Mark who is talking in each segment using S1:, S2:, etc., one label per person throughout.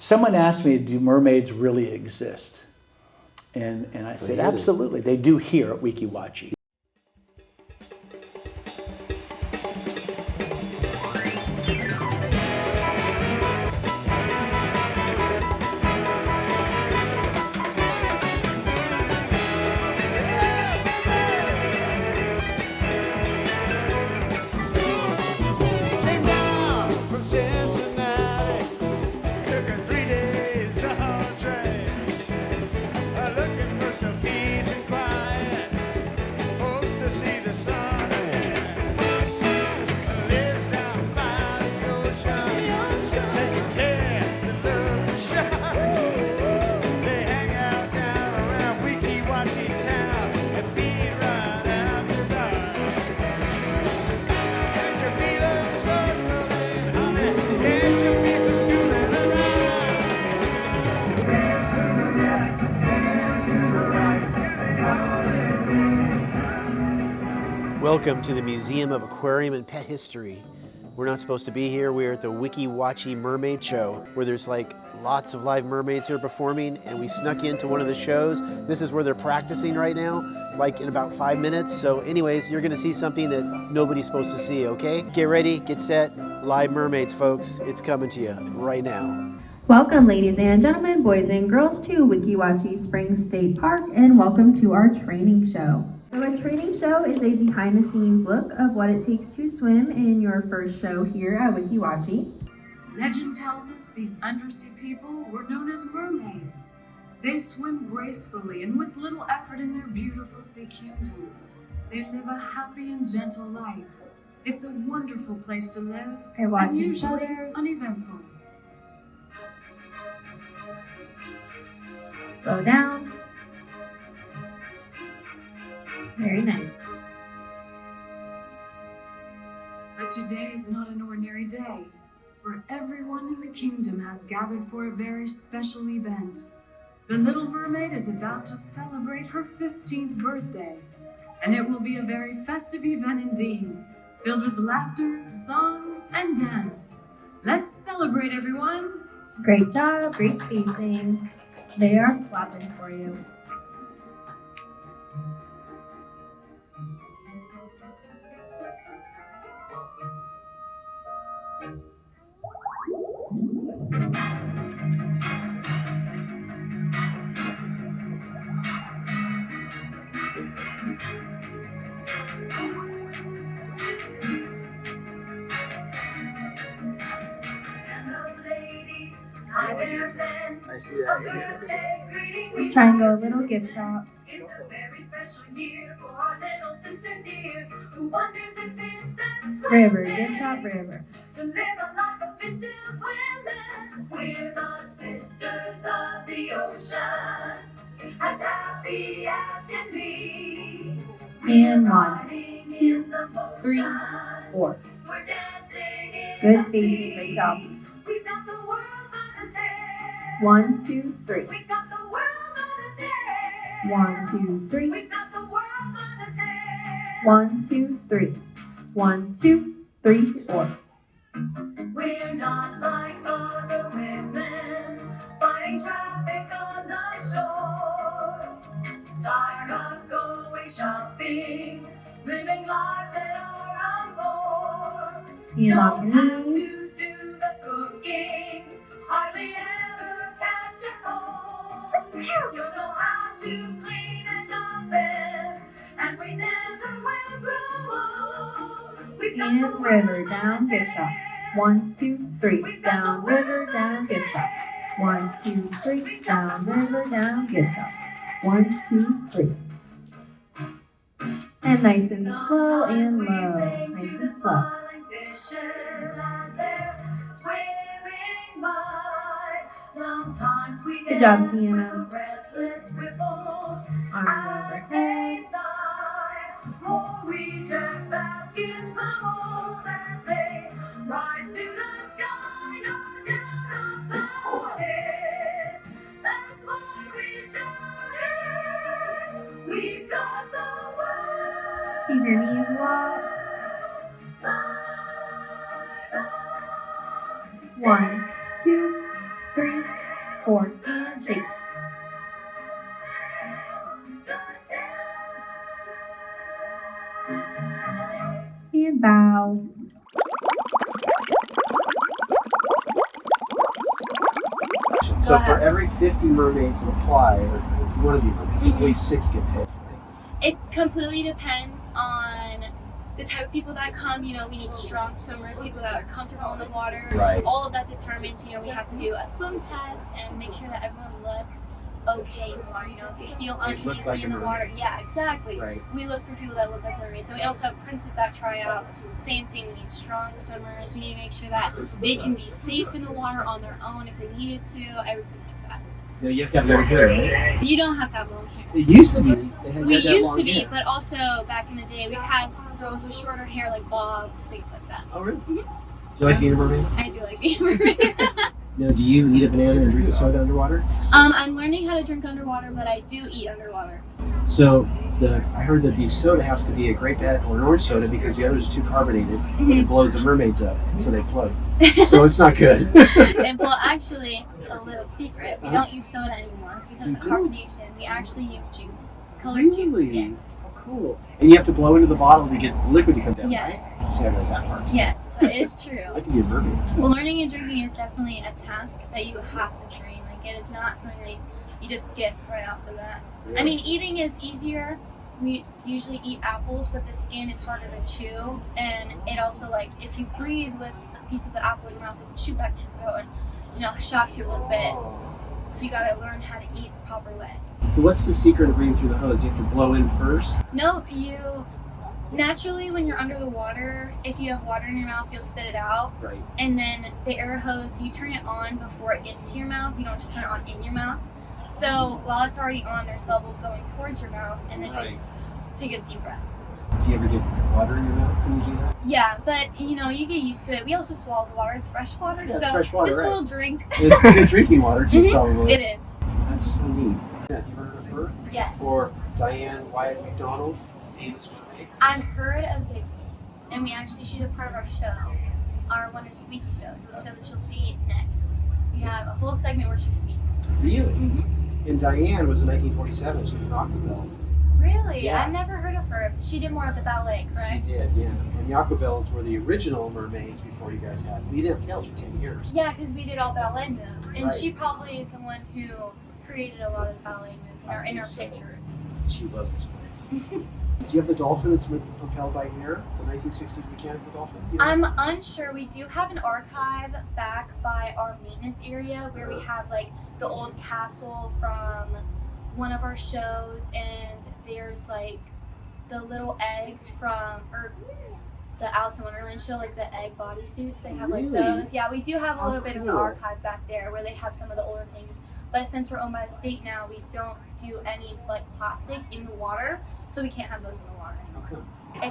S1: Someone asked me, do mermaids really exist? And I said, absolutely. They do here at Weeki Wachee.
S2: Welcome to the Museum of Aquarium and Pet History. We're not supposed to be here. We're at the Weeki Wachee Mermaid Show, where there's like lots of live mermaids here performing, and we snuck into one of the shows. This is where they're practicing right now, like in about 5 minutes. So anyways, you're gonna see something that nobody's supposed to see, okay? Get ready, get set. Live mermaids, folks. It's coming to you right now.
S3: Welcome, ladies and gentlemen, boys and girls, to Weeki Wachee Springs State Park, and welcome to our training show. So a training show is a behind-the-scenes look of what it takes to swim in your first show here at Weeki Wachee.
S4: Legend tells us these undersea people were known as mermaids. They swim gracefully and with little effort in their beautiful sea kingdom. They live a happy and gentle life. It's a wonderful place to live, and usually uneventful.
S3: Slow down. Very nice.
S4: But today is not an ordinary day, for everyone in the kingdom has gathered for a very special event. The Little Mermaid is about to celebrate her 15th birthday, and it will be a very festive event indeed, filled with laughter, song, and dance. Let's celebrate, everyone!
S3: Great job, great spacing. They are clapping for you.
S2: I see that.
S3: Let's try and go a little gift shop.
S4: It's a very special year for our little sister dear, who wonders if it's that
S3: River, gift shop, river.
S4: to live a life of fish and women. We're the sisters of the ocean, as happy as can be.
S3: And 1, 2, 3, 4.
S4: We're dancing in
S3: Good
S4: the
S3: spacing,
S4: sea.
S3: great job.
S4: We've got the world by the tail.
S3: 1, 2, 3.
S4: We've got the world by the tail.
S3: 1, 2, 3.
S4: We've got the world by the tail.
S3: 1, 2, 3. 1, 2, 3, 4.
S4: We're not like other women, fighting traffic on the shore. Tired of going shopping, living lives that are on board.
S3: And on
S4: Don't have
S3: knees.
S4: to do the cooking, hardly ever catch a cold. You know how to clean an oven, and we never will grow old. We've got the
S3: And river,
S4: world by
S3: down,
S4: the
S3: gift shop.
S4: tail.
S3: 1, 2, 3. Down, river, down, gift shop. 1, 2, 3. Down, river, down, gift shop. 1, 2, 3. And nice and slow and low. Nice and slow. Good job, Tiana. Arms overhead.
S4: Or we just bask in bubbles as they rise to the sky, no doubt about it. That's why we shine. We've got the world.
S3: Keep your knees locked. 1, 2, 3, 4, and 6. And bow.
S2: So for every 50 mermaids that apply, or you want to be mermaids, at least 6 get picked.
S5: It completely depends on the type of people that come. You know, we need strong swimmers, people that are comfortable in the water.
S2: Right.
S5: All of that determines, you know, we have to do a swim test and make sure that everyone looks okay in the water. You know, if you feel
S2: They look
S5: uneasy
S2: like a
S5: in the
S2: mermaid.
S5: water. Yeah, exactly.
S2: Right.
S5: We look for people that look like mermaids. And we also have princes that try out. Same thing, we need strong swimmers. We need to make sure that they can be safe in the water on their own if they needed to, everything like that.
S2: Yeah, you have to have long hair, right?
S5: You don't have to have long hair.
S2: It used to be. They had
S5: We
S2: that
S5: used
S2: long
S5: to be,
S2: hair.
S5: but also back in the day, we've had girls with shorter hair like bobs, things like that.
S2: Oh, really? Do you like being a mermaid?
S5: I do like being a mermaid.
S2: No, do you eat a banana and drink a soda underwater?
S5: I'm learning how to drink underwater, but I do eat underwater.
S2: So I heard that the soda has to be a grape head or an orange soda because the others are too carbonated and it blows the mermaids up, so they float. So it's not good.
S5: And well, actually, a little secret, we don't use soda anymore because of the carbonation. We actually use juice, colored
S2: Really?
S5: juice. Yes.
S2: Oh, cool. And you have to blow into the bottle to get the liquid to come down,
S5: Yes.
S2: right? See, I read that part.
S5: Yes, that is true.
S2: I could be a mermaid.
S5: Well, learning and drinking is definitely a task that you have to train. Like, it is not something that you just get right off the bat.
S2: Yeah.
S5: I mean, eating is easier. We usually eat apples, but the skin is harder to chew. And it also, like, if you breathe with a piece of the apple in your mouth, it will shoot back to your throat and, you know, shocks you a little bit. So you gotta learn how to eat the proper way.
S2: So what's the secret of breathing through the hose? Do you have to blow in first?
S5: Nope, you naturally, when you're under the water, if you have water in your mouth, you'll spit it out.
S2: Right.
S5: And then the air hose, you turn it on before it gets to your mouth. You don't just turn it on in your mouth. So while it's already on, there's bubbles going towards your mouth, and then you take a deep breath.
S2: Do you ever get water in your mouth when you do that?
S5: Yeah, but you know, you get used to it. We also swallow the water. It's fresh water,
S2: Yeah, it's
S5: so
S2: fresh water,
S5: just
S2: right.
S5: a little drink.
S2: It's good drinking water too, probably.
S5: It is.
S2: That's so neat. Have you heard of her?
S5: Yes.
S2: Or Diane Wyatt McDonald, famous for eggs?
S5: I've heard of Vicky, and she's a part of our show. Our one is a Weeki show, the show that you'll see next. We have a whole segment where she speaks.
S2: Really? And Diane was in 1947. She did Aquabells.
S5: Really?
S2: Yeah.
S5: I've never heard of her. She did more of the ballet, correct?
S2: She did, yeah. And the Aquabells were the original mermaids before you guys had. We didn't have tails for 10 years.
S5: Yeah, because we did all ballet moves, and
S2: Right.
S5: she probably is someone who created a lot of the ballet moves in
S2: I
S5: our
S2: think so.
S5: pictures.
S2: She loves this place. Do you have the dolphin that's propelled by air? The 1960s mechanical dolphin? You know?
S5: I'm unsure. We do have an archive back by our maintenance area where we have like the old castle from one of our shows, and there's like the little eggs from the Alice in Wonderland show, like the egg bodysuits. They have like
S2: Really?
S5: those. Yeah, we do have a
S2: How
S5: little bit of an
S2: cool.
S5: archive back there where they have some of the older things. But since we're owned by the state now, we don't do any like plastic in the water, so we can't have those in the water
S2: How
S5: anymore.
S2: come?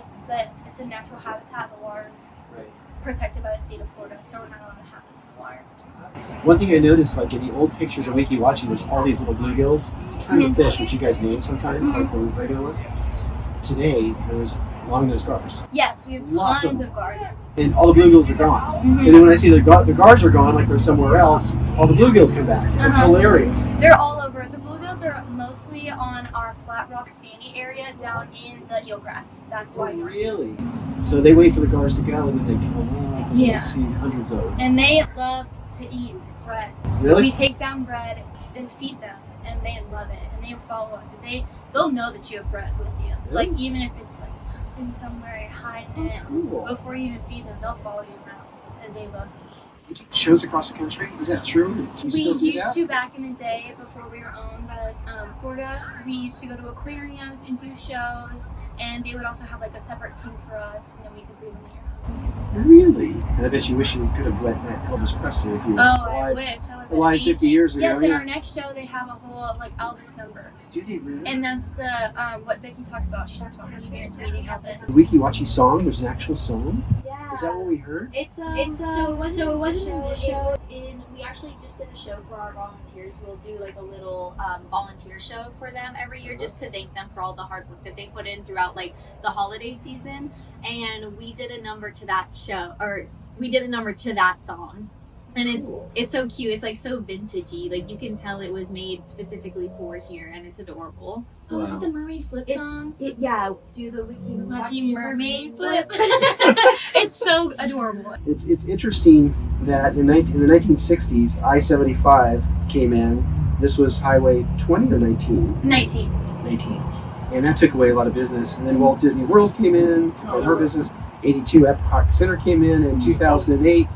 S5: It's a natural habitat. The water's
S2: Right.
S5: protected by the state of Florida, so we're not allowed to have this in the water.
S2: One thing I noticed, like in the old pictures of Weeki Wachee, there's all these little bluegills, tons of fish, which you guys name sometimes, like the regular ones. Today, there's long-nosed gars.
S5: Yes, we have
S2: Lots of
S5: tons of gars.
S2: And all the bluegills are gone. And then when I see the gars are gone, like they're somewhere else, all the bluegills come back. It's hilarious.
S5: They're all over. The bluegills are mostly on our flat rock sandy area down in the eelgrass. That's why. you don't see them.
S2: Really? So they wait for the gars to go, and then they come along. And
S5: Yeah.
S2: you'll see hundreds of them.
S5: And they love to eat bread.
S2: Really?
S5: We take down bread and feed them, and they love it, and they follow us. They'll know that you have bread with you.
S2: Really?
S5: Like even if it's like tucked in somewhere, you're hiding it.
S2: Cool.
S5: Before you even feed them, they'll follow you now because they love to eat.
S2: You do shows across the country? Is that true? Do you
S5: We
S2: still do
S5: used
S2: that?
S5: to back in the day before we were owned by Florida. We used to go to aquariums and do shows, and they would also have like a separate team for us, and then we could bring them in your house and things like that.
S2: Really? And I bet you wish you could have met Elvis Presley if you were
S5: Oh,
S2: alive.
S5: I wish. That would have been
S2: alive 50
S5: amazing.
S2: years ago,
S5: Yes, in
S2: yeah.
S5: our next show they have a whole like Elvis number,
S2: Do they really?
S5: and that's the what Vicky talks about. She talks about her experience meeting Elvis.
S2: The Weeki Wachee song, there's an actual song?
S6: Yeah.
S2: Is that what we heard?
S6: So it wasn't the show. We actually just did a show for our volunteers. We'll do like a little volunteer show for them every year just to thank them for all the hard work that they put in throughout like the holiday season. And we did a number to that show, or we did a number to that song And it's so cute. It's like so vintagey. Like you can tell it was made specifically for here, and it's adorable. Oh, is it the mermaid flip song?
S5: Yeah,
S6: Do the Weeki
S5: Wachee mermaid flip. It's so adorable.
S2: It's interesting that in the 1960s, I-75 came in. This was Highway 20 or 19?
S5: 19.
S2: 19. And that took away a lot of business. And then Walt Disney World came in, took over her business. 82, Epcot Center came in. In 2008,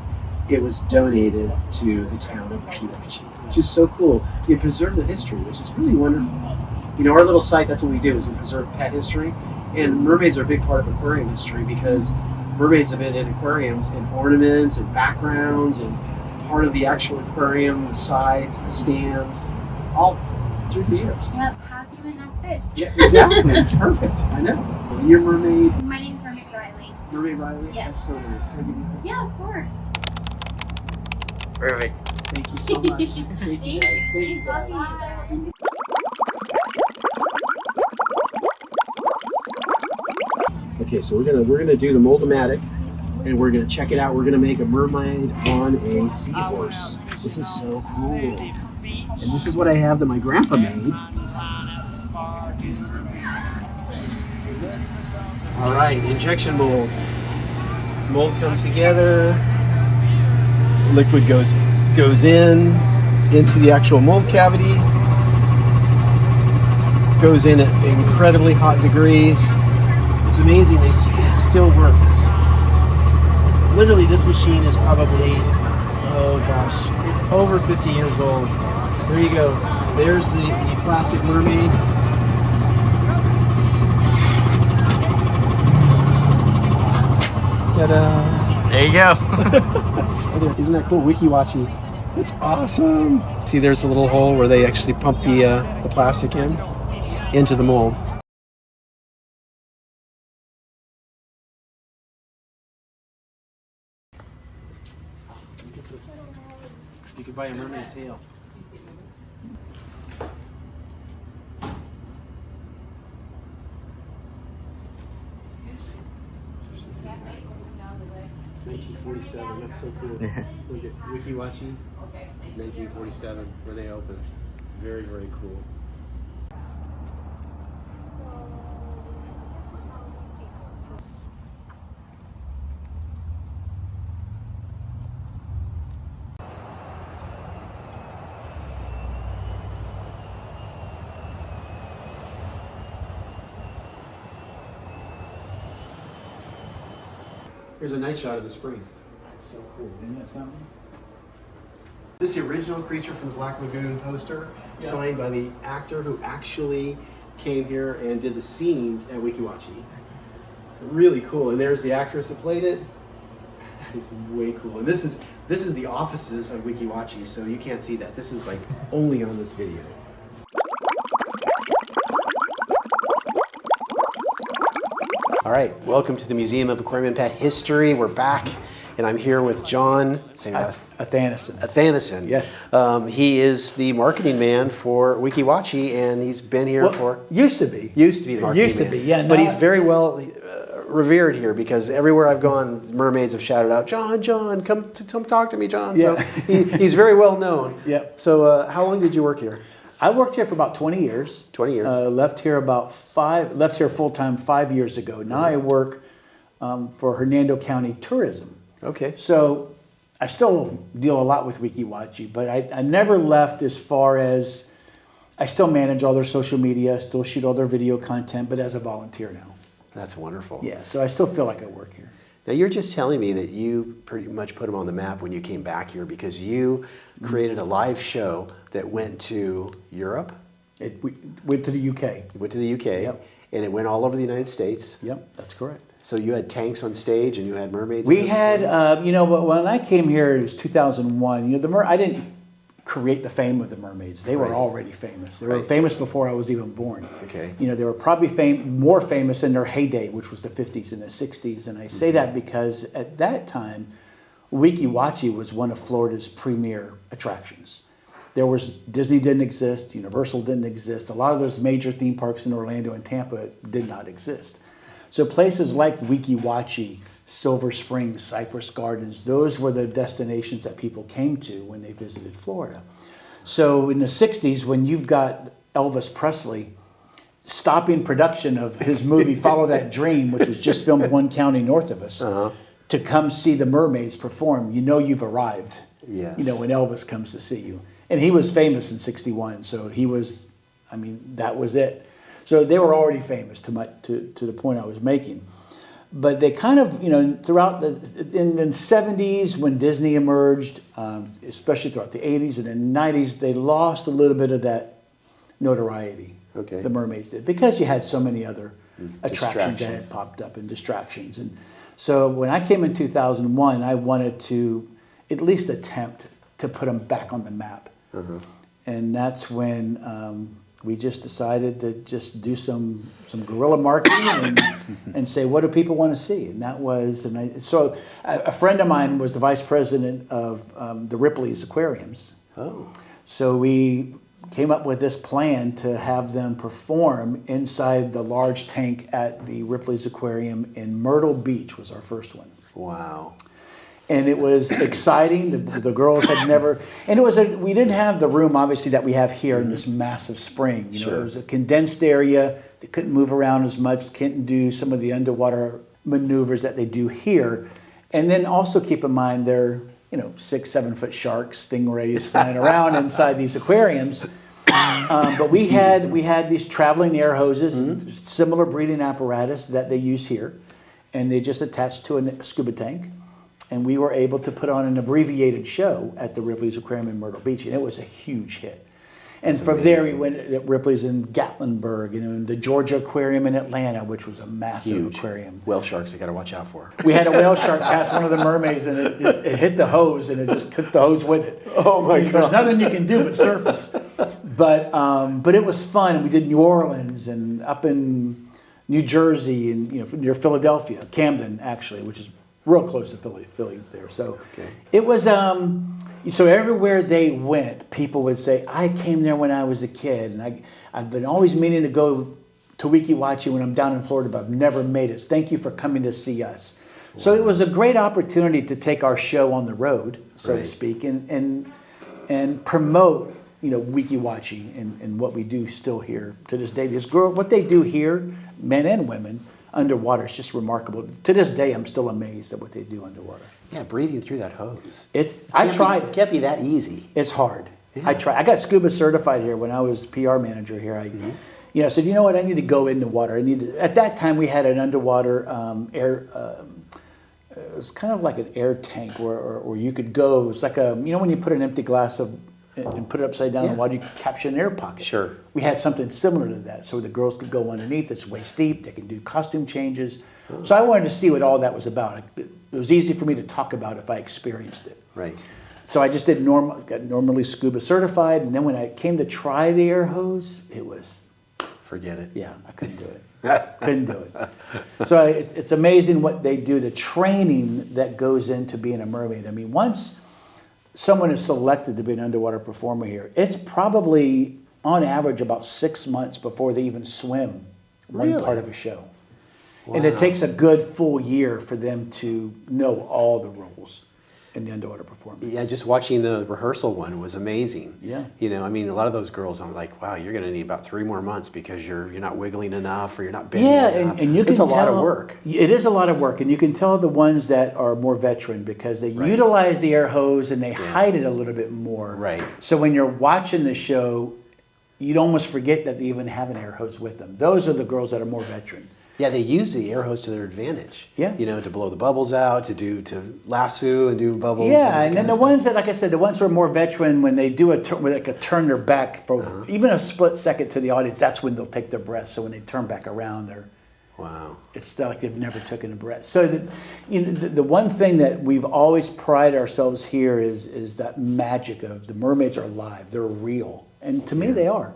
S2: it was donated to the town of Weeki Wachee, which is so cool. You preserve the history, which is really wonderful. You know, our little site, that's what we do, is we preserve pet history. And mermaids are a big part of aquarium history because mermaids have been in aquariums and ornaments and backgrounds and part of the actual aquarium, the sides, the stands, all through the years.
S5: Yep, half human, half fish.
S2: Yeah, exactly. It's perfect. I know. And your mermaid,
S5: My name's Mermaid Riley.
S2: Mermaid Riley?
S5: Yes.
S2: That's so nice. Can I give you a hug?
S5: Yeah, of course.
S7: Perfect.
S2: Thank you so much. Thank you guys. Thank you guys.
S5: Bye.
S2: Okay, so we're gonna do the Mold-O-Matic, and we're gonna check it out. We're gonna make a mermaid on a seahorse. This is so cool. And this is what I have that my grandpa made. All right, injection mold. Mold comes together. Liquid goes in into the actual mold cavity. Goes in at incredibly hot degrees. It's amazing, it still works. Literally, this machine is probably, oh gosh, over 50 years old. There you go. There's the plastic mermaid. Ta-da!
S7: There you go.
S2: Isn't that cool? Weeki Wachee. It's awesome. See, there's a little hole where they actually pump the plastic into the mold. You could buy a mermaid tail. $1947. That's so cool. Look at Weeki Wachee, 1947, where they opened. Very, very cool. Here's a night shot of the spring. That's so cool. Isn't that something? This is the original Creature from the Black Lagoon poster, signed by the actor who actually came here and did the scenes at Weeki Wachee. Really cool. And there's the actress that played it. That is way cool. And this is the offices of Weeki Wachee, so you can't see that. This is like only on this video. All right, welcome to the Museum of Aquarium and Pet History. We're back, and I'm here with John
S1: Athanason. Yes.
S2: He is the marketing man for Weeki Wachee, and he's been here for...
S1: Used to be.
S2: Used to be the marketing
S1: Used to
S2: man.
S1: be, yeah.
S2: But he's very well revered here because everywhere I've gone, mermaids have shouted out, John, come talk to me, John.
S1: Yeah.
S2: So he's very well known.
S1: Yeah.
S2: So how long did you work here?
S1: I worked here for about 20 years.
S2: 20 years.
S1: Left here full time 5 years ago. Now I work for Hernando County Tourism.
S2: Okay.
S1: So I still deal a lot with Weeki Wachee, but I never left as far as I still manage all their social media, still shoot all their video content, but as a volunteer now.
S2: That's wonderful.
S1: Yeah, so I still feel like I work here.
S2: Now you're just telling me that you pretty much put them on the map when you came back here because you created a live show that went to Europe.
S1: We went to the UK.
S2: It went to the UK,
S1: Yep.
S2: and it went all over the United States.
S1: Yep, that's correct.
S2: So you had tanks on stage and you had mermaids?
S1: We had, when I came here, it was 2001. I didn't create the fame of the mermaids. They were already famous. They were famous before I was even born.
S2: Okay.
S1: They were probably more famous in their heyday, which was the 50s and the 60s. And I say that because at that time, Weeki Wachee was one of Florida's premier attractions. Disney didn't exist, Universal didn't exist. A lot of those major theme parks in Orlando and Tampa did not exist. So places like Weeki Wachee Silver Springs, Cypress Gardens. Those were the destinations that people came to when they visited Florida. So in the 60s, when you've got Elvis Presley stopping production of his movie Follow That Dream, which was just filmed one county north of us, to come see the Mermaids perform, you know you've arrived.
S2: Yes.
S1: You know, when Elvis comes to see you. And he was famous in 61, so he was, I mean, that was it. So they were already famous to the point I was making. But they kind of, you know, throughout in the 70s when Disney emerged, especially throughout the 80s and the 90s, they lost a little bit of that notoriety.
S2: Okay.
S1: The Mermaids did, because you had so many other attractions that
S2: Distractions.
S1: had popped up and distractions. And so when I came in 2001, I wanted to at least attempt to put them back on the map. And that's when we just decided to just do some guerrilla marketing and say, what do people want to see? And that was, so a friend of mine was the vice president of the Ripley's Aquariums.
S2: Oh.
S1: So we came up with this plan to have them perform inside the large tank at the Ripley's Aquarium in Myrtle Beach was our first one.
S2: Wow.
S1: And it was exciting. The girls had never, and it was we didn't have the room obviously that we have here in this massive spring. You know, it was a condensed area. They couldn't move around as much, couldn't do some of the underwater maneuvers that they do here. And then also keep in mind they're, you know, 6-7 foot sharks, stingrays flying around inside these aquariums. But we had these traveling air hoses, similar breathing apparatus that they use here, and they just attached to a scuba tank. And we were able to put on an abbreviated show at the Ripley's Aquarium in Myrtle Beach, and it was a huge hit. And from there, we went at Ripley's in Gatlinburg, and the Georgia Aquarium in Atlanta, which was a massive aquarium.
S2: Whale sharks you got to watch out for.
S1: We had a whale shark pass one of the mermaids, and it hit the hose, and it just took the hose with it.
S2: Oh my God!
S1: There's nothing you can do but surface. But it was fun, and we did New Orleans and up in New Jersey, and near Philadelphia, Camden actually, which is real close to Philly there. So it was, so everywhere they went, people would say, I came there when I was a kid, and I've been always meaning to go to Weeki Wachee when I'm down in Florida, but I've never made it. Thank you for coming to see us. Wow. So it was a great opportunity to take our show on the road, so to speak, and promote, Weeki Wachee and what we do still here to this day. What they do here, men and women, underwater, is just remarkable. To this day, I'm still amazed at what they do underwater.
S2: Yeah, breathing through that hose.
S1: I tried.
S2: It can't be that easy.
S1: It's hard.
S2: Yeah.
S1: I tried. I got scuba certified here when I was PR manager here. I said, you know what? I need to go in the water. At that time, we had an underwater air. It was kind of like an air tank where you could go. It was like when you put an empty glass and put it upside down in the water, you could capture an air pocket.
S2: Sure.
S1: We had something similar to that, so the girls could go underneath. It's waist deep. They can do costume changes. So I wanted to see what all that was about. It was easy for me to talk about if I experienced it.
S2: Right.
S1: So I just got normally scuba certified, and then when I came to try the air hose, it was...
S2: Forget it.
S1: Yeah, I couldn't do it. Couldn't do it. So it's amazing what they do, the training that goes into being a mermaid. I mean, once someone is selected to be an underwater performer here, it's probably, on average, about 6 months before they even swim one part of a show. Wow. And it takes a good full year for them to know all the rules in the underwater performance.
S2: Yeah, just watching the rehearsal one was amazing.
S1: Yeah.
S2: I mean, a lot of those girls, I'm like, wow, you're going to need about 3 more months because you're not wiggling enough or you're not bending enough.
S1: And you can
S2: it's a lot of work.
S1: It is a lot of work, and you can tell the ones that are more veteran because they utilize the air hose and they hide it a little bit more.
S2: Right.
S1: So when you're watching the show, you'd almost forget that they even have an air hose with them. Those are the girls that are more veteran.
S2: Yeah, they use the air hose to their advantage.
S1: Yeah.
S2: To blow the bubbles out, to lasso and do bubbles.
S1: Yeah, and then the ones that, like I said, the ones who are more veteran, when they do turn their back for even a split second to the audience, that's when they'll take their breath. So when they turn back around, it's like they've never taken a breath. So the one thing that we've always prided ourselves here is that magic of the mermaids are live, they're real, and to me they are.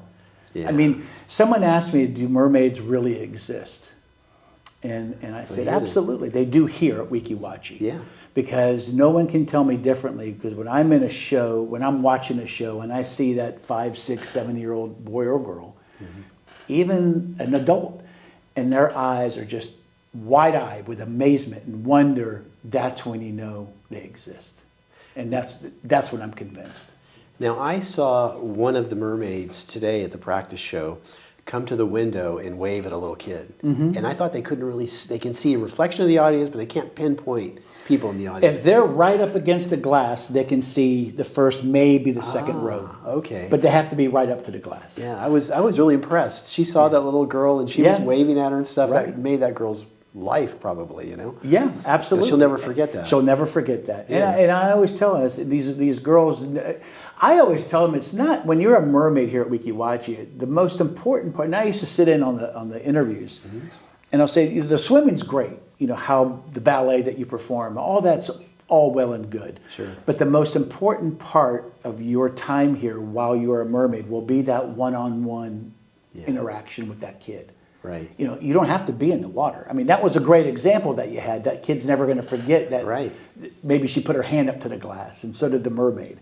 S1: Yeah. I mean, someone asked me, do mermaids really exist? And I said, absolutely. They do here at Weeki Wachee.
S2: Yeah.
S1: Because no one can tell me differently, because when I'm in a show, when I'm watching a show and I see that 5, 6, 7-year-old boy or girl, even an adult, and their eyes are just wide-eyed with amazement and wonder, that's when you know they exist. And that's when I'm convinced.
S2: Now, I saw one of the mermaids today at the practice show come to the window and wave at a little kid. And I thought they couldn't really, they can see a reflection of the audience, but they can't pinpoint people in the audience.
S1: If they're right up against the glass, they can see the first, maybe the second row.
S2: Okay.
S1: But they have to be right up to the glass.
S2: Yeah, I was really impressed. She saw that little girl and she was waving at her and stuff.
S1: Right.
S2: That made that girl's life probably, you know?
S1: Yeah, absolutely.
S2: She'll never forget that.
S1: She'll never forget that.
S2: Yeah.
S1: And I always tell us, these girls, I always tell them it's not, when you're a mermaid here at Weeki Wachee, the most important part, and I used to sit in on the interviews, and I'll say, the swimming's great, you know, how the ballet that you perform, all that's all well and good.
S2: Sure.
S1: But the most important part of your time here while you're a mermaid will be that one-on-one interaction with that kid.
S2: Right.
S1: You know, you don't have to be in the water. I mean, that was a great example that you had. That kid's never going to forget that.
S2: Right.
S1: Maybe she put her hand up to the glass, and so did the mermaid.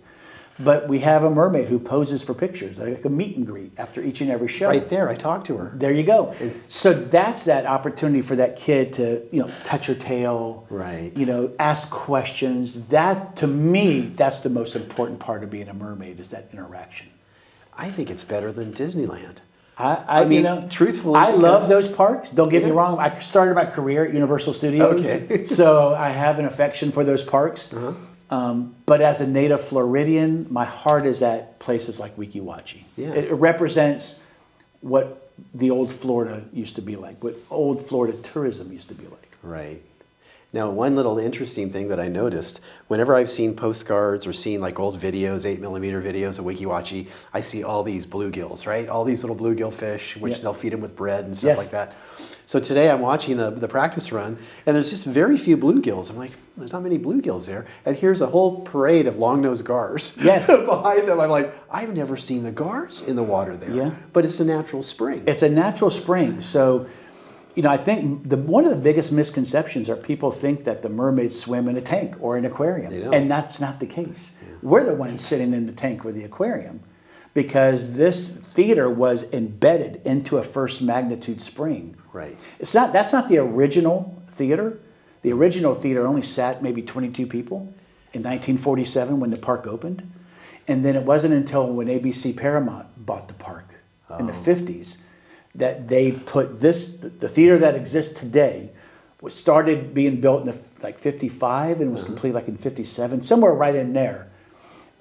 S1: But we have a mermaid who poses for pictures, like a meet and greet after each and every show.
S2: Right there, I talked to her.
S1: There you go. So that's that opportunity for that kid to, you know, touch her tail.
S2: Right.
S1: You know, ask questions. That, to me, that's the most important part of being a mermaid, is that interaction.
S2: I think it's better than Disneyland.
S1: I
S2: mean,
S1: you know,
S2: truthfully,
S1: I love those parks. Don't get me wrong. I started my career at Universal Studios,
S2: Okay.
S1: so I have an affection for those parks. But as a native Floridian, my heart is at places like Weeki Wachee.
S2: Yeah.
S1: It represents what the old Florida used to be like, what old Florida tourism used to be like.
S2: Right. Now, one little interesting thing that I noticed, whenever I've seen postcards or seen like old videos, 8mm videos of Weeki Wachee, I see all these bluegills, right? All these little bluegill fish, which they'll feed them with bread and stuff like that. So today I'm watching the practice run, and there's just very few bluegills. I'm like, there's not many bluegills there. And here's a whole parade of long-nosed gars behind them. I'm like, I've never seen the gars in the water there.
S1: Yeah.
S2: But it's a natural spring.
S1: It's a natural spring. So, you know, I think one of the biggest misconceptions are people think that the mermaids swim in a tank or an aquarium.
S2: They don't.
S1: And that's not the case. We're the ones sitting in the tank or the aquarium, because this theater was embedded into a first magnitude spring.
S2: Right.
S1: That's not the original theater. The original theater only sat maybe 22 people in 1947 when the park opened. And then it wasn't until when ABC Paramount bought the park in the 50s that they put the theater that exists today was started being built in like 55 and was complete like in 57, somewhere right in there.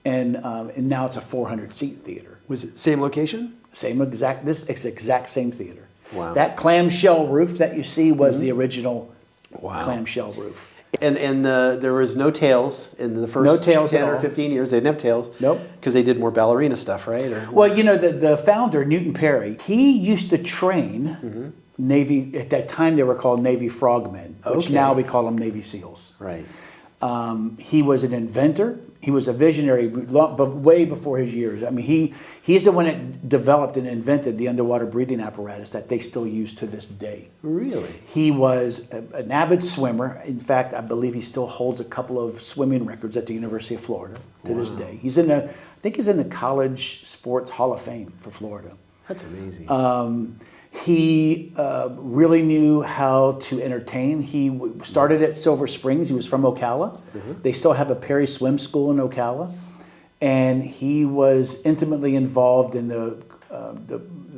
S1: And now it's a 400-seat theater.
S2: Was it same location?
S1: It's the exact same theater.
S2: Wow.
S1: That clamshell roof that you see was the original clamshell roof.
S2: And there was no tails in the first 10 or 15 years. They didn't have tails.
S1: Nope.
S2: Because they did more ballerina stuff, right? Or,
S1: well, you know, the founder, Newton Perry, he used to train Navy, at that time they were called Navy frogmen, which now we call them Navy SEALs.
S2: Right.
S1: He was an inventor. He was a visionary way before his years. I mean, he's the one that developed and invented the underwater breathing apparatus that they still use to this day.
S2: Really?
S1: He was an avid swimmer. In fact, I believe he still holds a couple of swimming records at the University of Florida to this day. I think he's in the College Sports Hall of Fame for Florida.
S2: That's amazing.
S1: He really knew how to entertain. He started at Silver Springs. He was from Ocala. They still have a Perry Swim School in Ocala. And he was intimately involved in the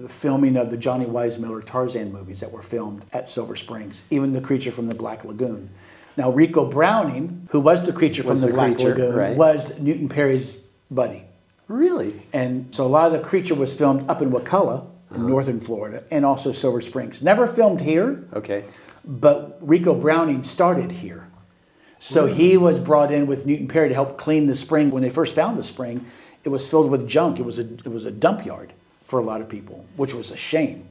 S1: filming of the Johnny Weissmuller Tarzan movies that were filmed at Silver Springs, even The Creature from the Black Lagoon. Now, Rico Browning, who was the creature from the Black Lagoon, was Newton Perry's buddy.
S2: Really?
S1: And so a lot of The Creature was filmed up in Ocala, in northern Florida, and also Silver Springs. Never filmed here, but Rico Browning started here. So he was brought in with Newton Perry to help clean the spring. When they first found the spring, it was filled with junk. It was a dump yard for a lot of people, which was a shame.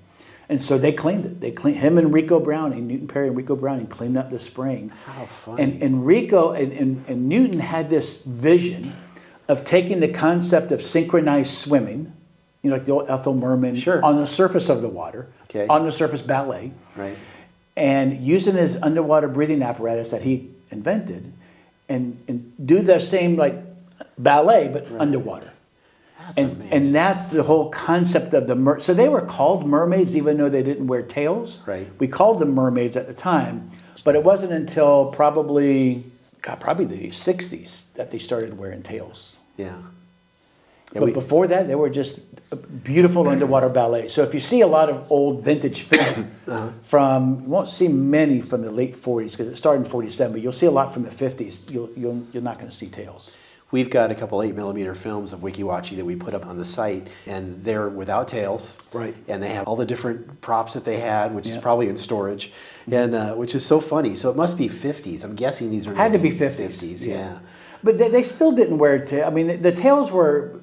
S1: And so they cleaned it. Him and Rico Browning, Newton Perry and Rico Browning, cleaned up the spring.
S2: How funny.
S1: And Rico and Newton had this vision of taking the concept of synchronized swimming, you know, like the old Ethel Merman, on the surface of the water, on the surface ballet, and using his underwater breathing apparatus that he invented, and do the same like ballet but underwater. And that's the whole concept of the so they were called mermaids even though they didn't wear tails.
S2: Right.
S1: We called them mermaids at the time, but it wasn't until probably the 60s that they started wearing tails.
S2: Yeah.
S1: But before that, they were just beautiful underwater ballet. So if you see a lot of old vintage film you won't see many from the late 40s because it started in 47, but you'll see a lot from the 50s. You're not going to see tails.
S2: We've got a couple 8mm films of Weeki Wachee that we put up on the site, and they're without tails.
S1: Right.
S2: And they have all the different props that they had, which is probably in storage, and which is so funny. So it must be 50s. I'm guessing these are
S1: Had to be 50s. Yeah. But they still didn't wear tails. I mean, the tails were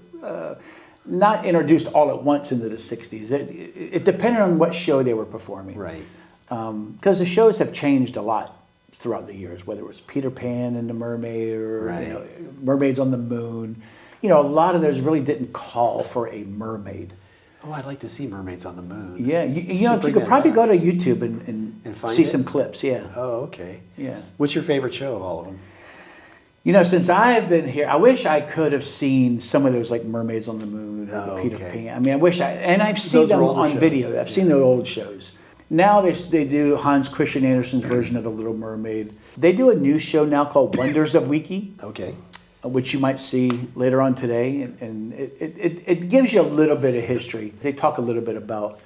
S1: not introduced all at once into the 60s. It depended on what show they were performing.
S2: Right.
S1: Because the shows have changed a lot throughout the years, whether it was Peter Pan and the Mermaid or Mermaids on the Moon. A lot of those really didn't call for a mermaid.
S2: Oh, I'd like to see Mermaids on the Moon.
S1: Yeah, if you could probably go to YouTube and see some clips. Yeah.
S2: Oh, okay.
S1: Yeah.
S2: What's your favorite show of all of them?
S1: Since I've been here, I wish I could have seen some of those like Mermaids on the Moon or the Peter Pan. I mean, I've seen them on video. I've seen the old shows. Now they do Hans Christian Andersen's version of The Little Mermaid. They do a new show now called Wonders of Weeki.
S2: Okay.
S1: Which you might see later on today. And it gives you a little bit of history. They talk a little bit about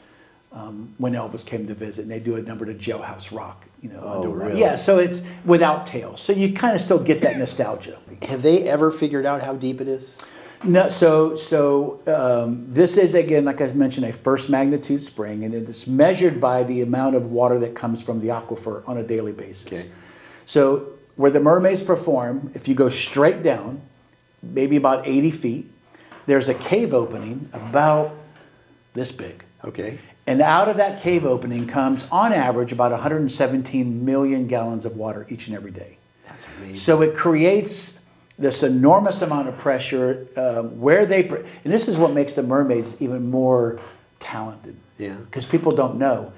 S1: when Elvis came to visit, and they do a number to Jailhouse Rock.
S2: Really?
S1: Yeah, so it's without tails. So you kind of still get that nostalgia.
S2: Have they ever figured out how deep it is?
S1: No, this is, again, like I mentioned, a first magnitude spring, and it's measured by the amount of water that comes from the aquifer on a daily basis.
S2: Okay.
S1: So where the mermaids perform, if you go straight down, maybe about 80 feet, there's a cave opening about this big.
S2: Okay.
S1: And out of that cave opening comes, on average, about 117 million gallons of water each and every day.
S2: That's amazing.
S1: So it creates this enormous amount of pressure where they, and this is what makes the mermaids even more talented.
S2: Yeah.
S1: Because people don't know.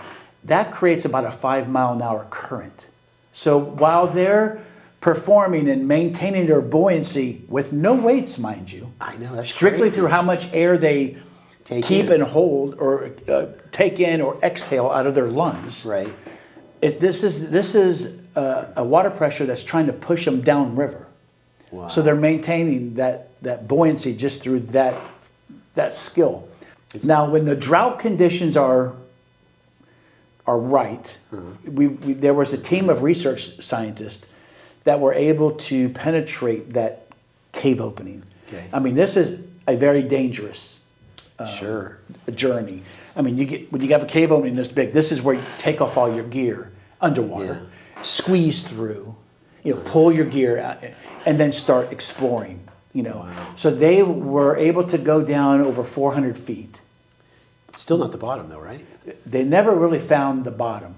S1: That creates about a 5-mile-an-hour current. So while they're performing and maintaining their buoyancy with no weights, mind you.
S2: I know, that's
S1: strictly
S2: crazy.
S1: Through how much air they keep and hold or take in or exhale out of their lungs.
S2: Right.
S1: This is a water pressure that's trying to push them downriver.
S2: Wow.
S1: So they're maintaining that buoyancy just through that skill. Now, when the drought conditions are right, there was a team of research scientists that were able to penetrate that cave opening.
S2: Okay.
S1: I mean, this is a very dangerous journey. I mean, when you have a cave opening this big, this is where you take off all your gear underwater, squeeze through, pull your gear out, and then start exploring. Wow. So they were able to go down over 400 feet.
S2: Still not the bottom, though, right?
S1: They never really found the bottom,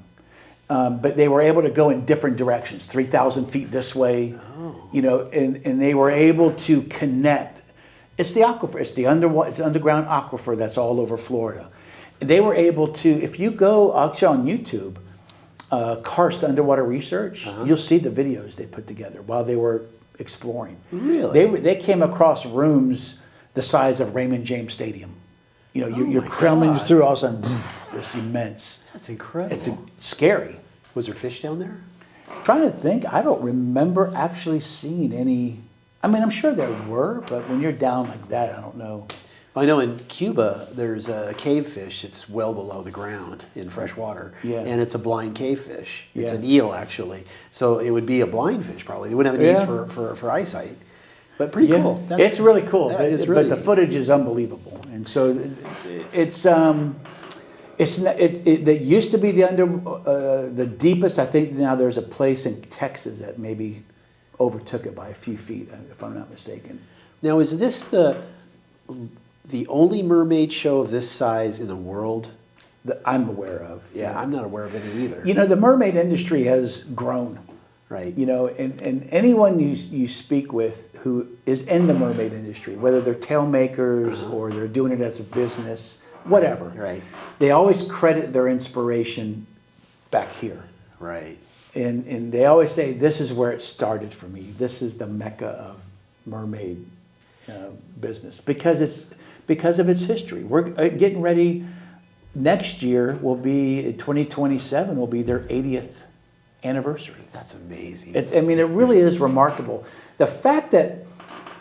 S1: but they were able to go in different directions, 3,000 feet this way. And they were able to connect. It's the aquifer. It's the underground aquifer that's all over Florida. They were able to, if you go actually on YouTube, Karst Underwater Research, you'll see the videos they put together while they were exploring.
S2: Really?
S1: They came across rooms the size of Raymond James Stadium. You're crumbling through, all of a sudden, it's immense.
S2: That's incredible.
S1: It's scary.
S2: Was there fish down there?
S1: Trying to think, I don't remember actually seeing any. I mean, I'm sure there were, but when you're down like that, I don't know.
S2: I know in Cuba, there's a cave fish that's well below the ground in fresh water. Yeah. And it's a blind cave fish. It's an eel, actually. So it would be a blind fish, probably. They wouldn't have an use for eyesight. But pretty cool.
S1: It's really cool.
S2: But
S1: the footage is unbelievable. And so that used to be the deepest. I think now there's a place in Texas that maybe overtook it by a few feet, if I'm not mistaken.
S2: Now, is this the only mermaid show of this size in the world?
S1: That I'm aware of.
S2: Yeah, I'm not aware of any either.
S1: The mermaid industry has grown.
S2: Right.
S1: And anyone you speak with who is in the mermaid industry, whether there tail makers or they're doing it as a business, whatever.
S2: Right.
S1: They always credit their inspiration back here.
S2: Right.
S1: And they always say, this is where it started for me. This is the mecca of mermaid business. Because because of its history. We're getting ready. Next year will be 2027. Will be their 80th anniversary.
S2: That's amazing.
S1: I mean, it really is remarkable. The fact that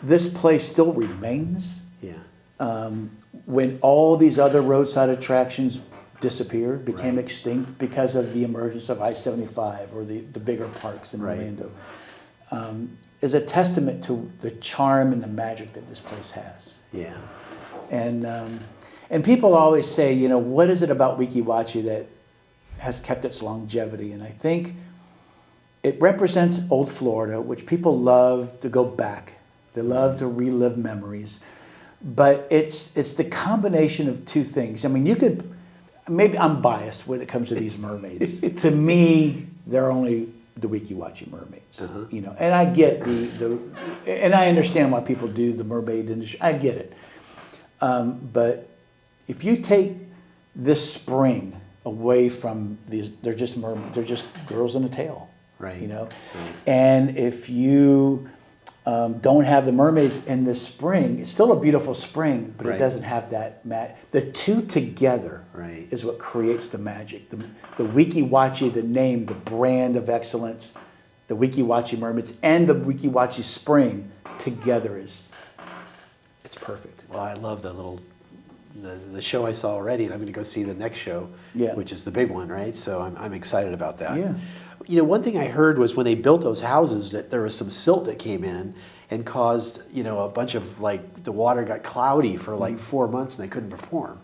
S1: this place still remains.
S2: Yeah.
S1: When all these other roadside attractions disappeared, became extinct because of the emergence of I-75 or the bigger parks in Orlando, is a testament to the charm and the magic that this place has.
S2: Yeah.
S1: And people always say, you know, what is it about Weeki Wachee that has kept its longevity? And I think it represents old Florida, which people love to go back. They love to relive memories. But it's the combination of two things. I mean, you could, maybe I'm biased when it comes to these mermaids. To me, they're only the Weeki Wachee mermaids. You know, and I get and I understand why people do the mermaid industry. I get it. But if you take this spring away from these, they're just girls in a tail.
S2: Right.
S1: You know, and if you don't have the mermaids in the spring, it's still a beautiful spring, but it doesn't have that the two together is what creates the magic. The Weeki Wachee, the name, the brand of excellence, the Weeki Wachee mermaids, and the Weeki Wachee spring together it's perfect.
S2: Well, I love the show I saw already, and I'm going to go see the next show, which is the big one, right? So I'm excited about that.
S1: Yeah.
S2: You know, one thing I heard was when they built those houses that there was some silt that came in and caused, you know, a bunch of, like, the water got cloudy for like 4 months and they couldn't perform.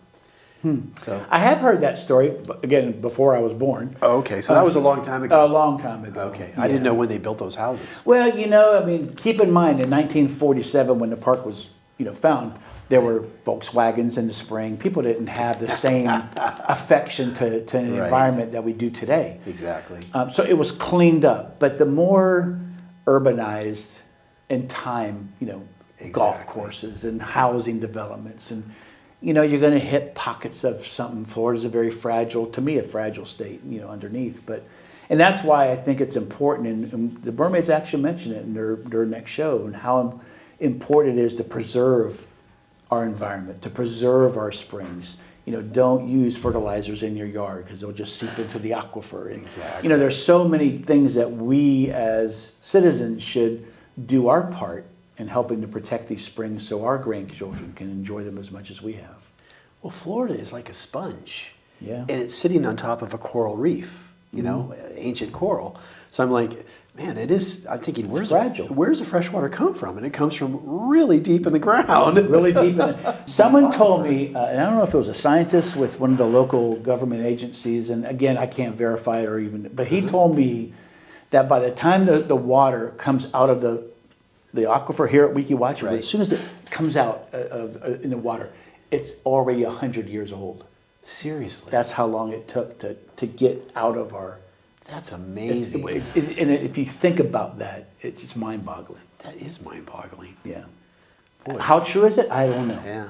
S2: So
S1: I have heard that story, again, before I was born.
S2: Oh, okay. So that was a long time ago.
S1: A long time ago.
S2: Okay. I didn't know when they built those houses.
S1: Well, you know, I mean, keep in mind in 1947 when the park was, you know, found, there were Volkswagens in the spring. People didn't have the same affection to an environment that we do today.
S2: Exactly.
S1: So it was cleaned up. But the more urbanized in time, you know, golf courses and housing developments, and, you know, you're going to hit pockets of something. Florida's a very fragile, to me, a fragile state, you know, underneath. And that's why I think it's important, and the mermaids actually mention it in their next show, and how important it is to preserve our environment, to preserve our springs. You know, don't use fertilizers in your yard because they'll just seep into the aquifer. And, you know, there's so many things that we as citizens should do our part in helping to protect these springs so our grandchildren can enjoy them as much as we have.
S2: Well, Florida is like a sponge.
S1: Yeah.
S2: And it's sitting on top of a coral reef, you know, ancient coral. So I'm like, man, it is, I'm thinking, where's the fresh water come from? And it comes from really deep in the ground.
S1: Really deep in the, someone told me, and I don't know if it was a scientist with one of the local government agencies, and again, I can't verify or even, but he told me that by the time the water comes out of the aquifer here at Weeki Wachee, as soon as it comes out in the water, it's already 100 years old.
S2: Seriously?
S1: That's how long it took to get out of our...
S2: That's amazing.
S1: And if you think about that, it's just mind-boggling.
S2: That is mind-boggling.
S1: Yeah. Boy. How true is it? I don't know.
S2: Yeah.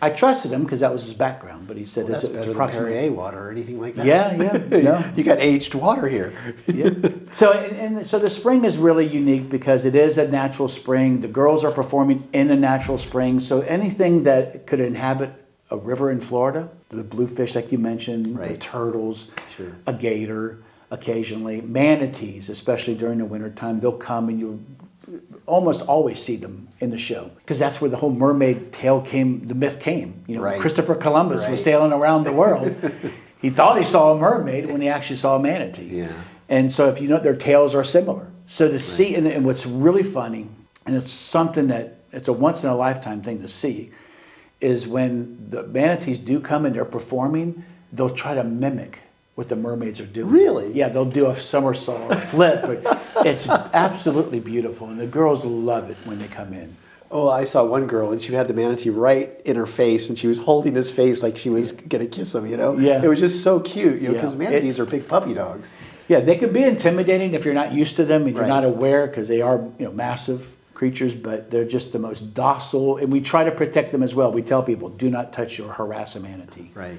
S1: I trusted him because that was his background, but he said
S2: that's better than Perrier water or anything like that.
S1: Yeah, no.
S2: You got aged water here.
S1: Yeah. So the spring is really unique because it is a natural spring. The girls are performing in a natural spring. So anything that could inhabit a river in Florida, the bluefish like you mentioned, the turtles, a gator, occasionally, manatees, especially during the wintertime, they'll come and you almost always see them in the show because that's where the whole mermaid tale came, the myth came. You know, Christopher Columbus was sailing around the world. He thought he saw a mermaid when he actually saw a manatee.
S2: Yeah.
S1: And so if you know, their tails are similar. So to see, and what's really funny, and it's something that it's a once in a lifetime thing to see, is when the manatees do come and they're performing, they'll try to mimic what the mermaids are doing.
S2: Really?
S1: Yeah, they'll do a somersault or a flip. But it's absolutely beautiful, and the girls love it when they come in.
S2: Oh, I saw one girl, and she had the manatee right in her face, and she was holding his face like she was going to kiss him, you know?
S1: Yeah.
S2: It was just so cute, you know, because manatees are big puppy dogs.
S1: Yeah, they can be intimidating if you're not used to them and you're not aware, because they are, you know, massive creatures, but they're just the most docile, and we try to protect them as well. We tell people, do not touch or harass a manatee.
S2: Right.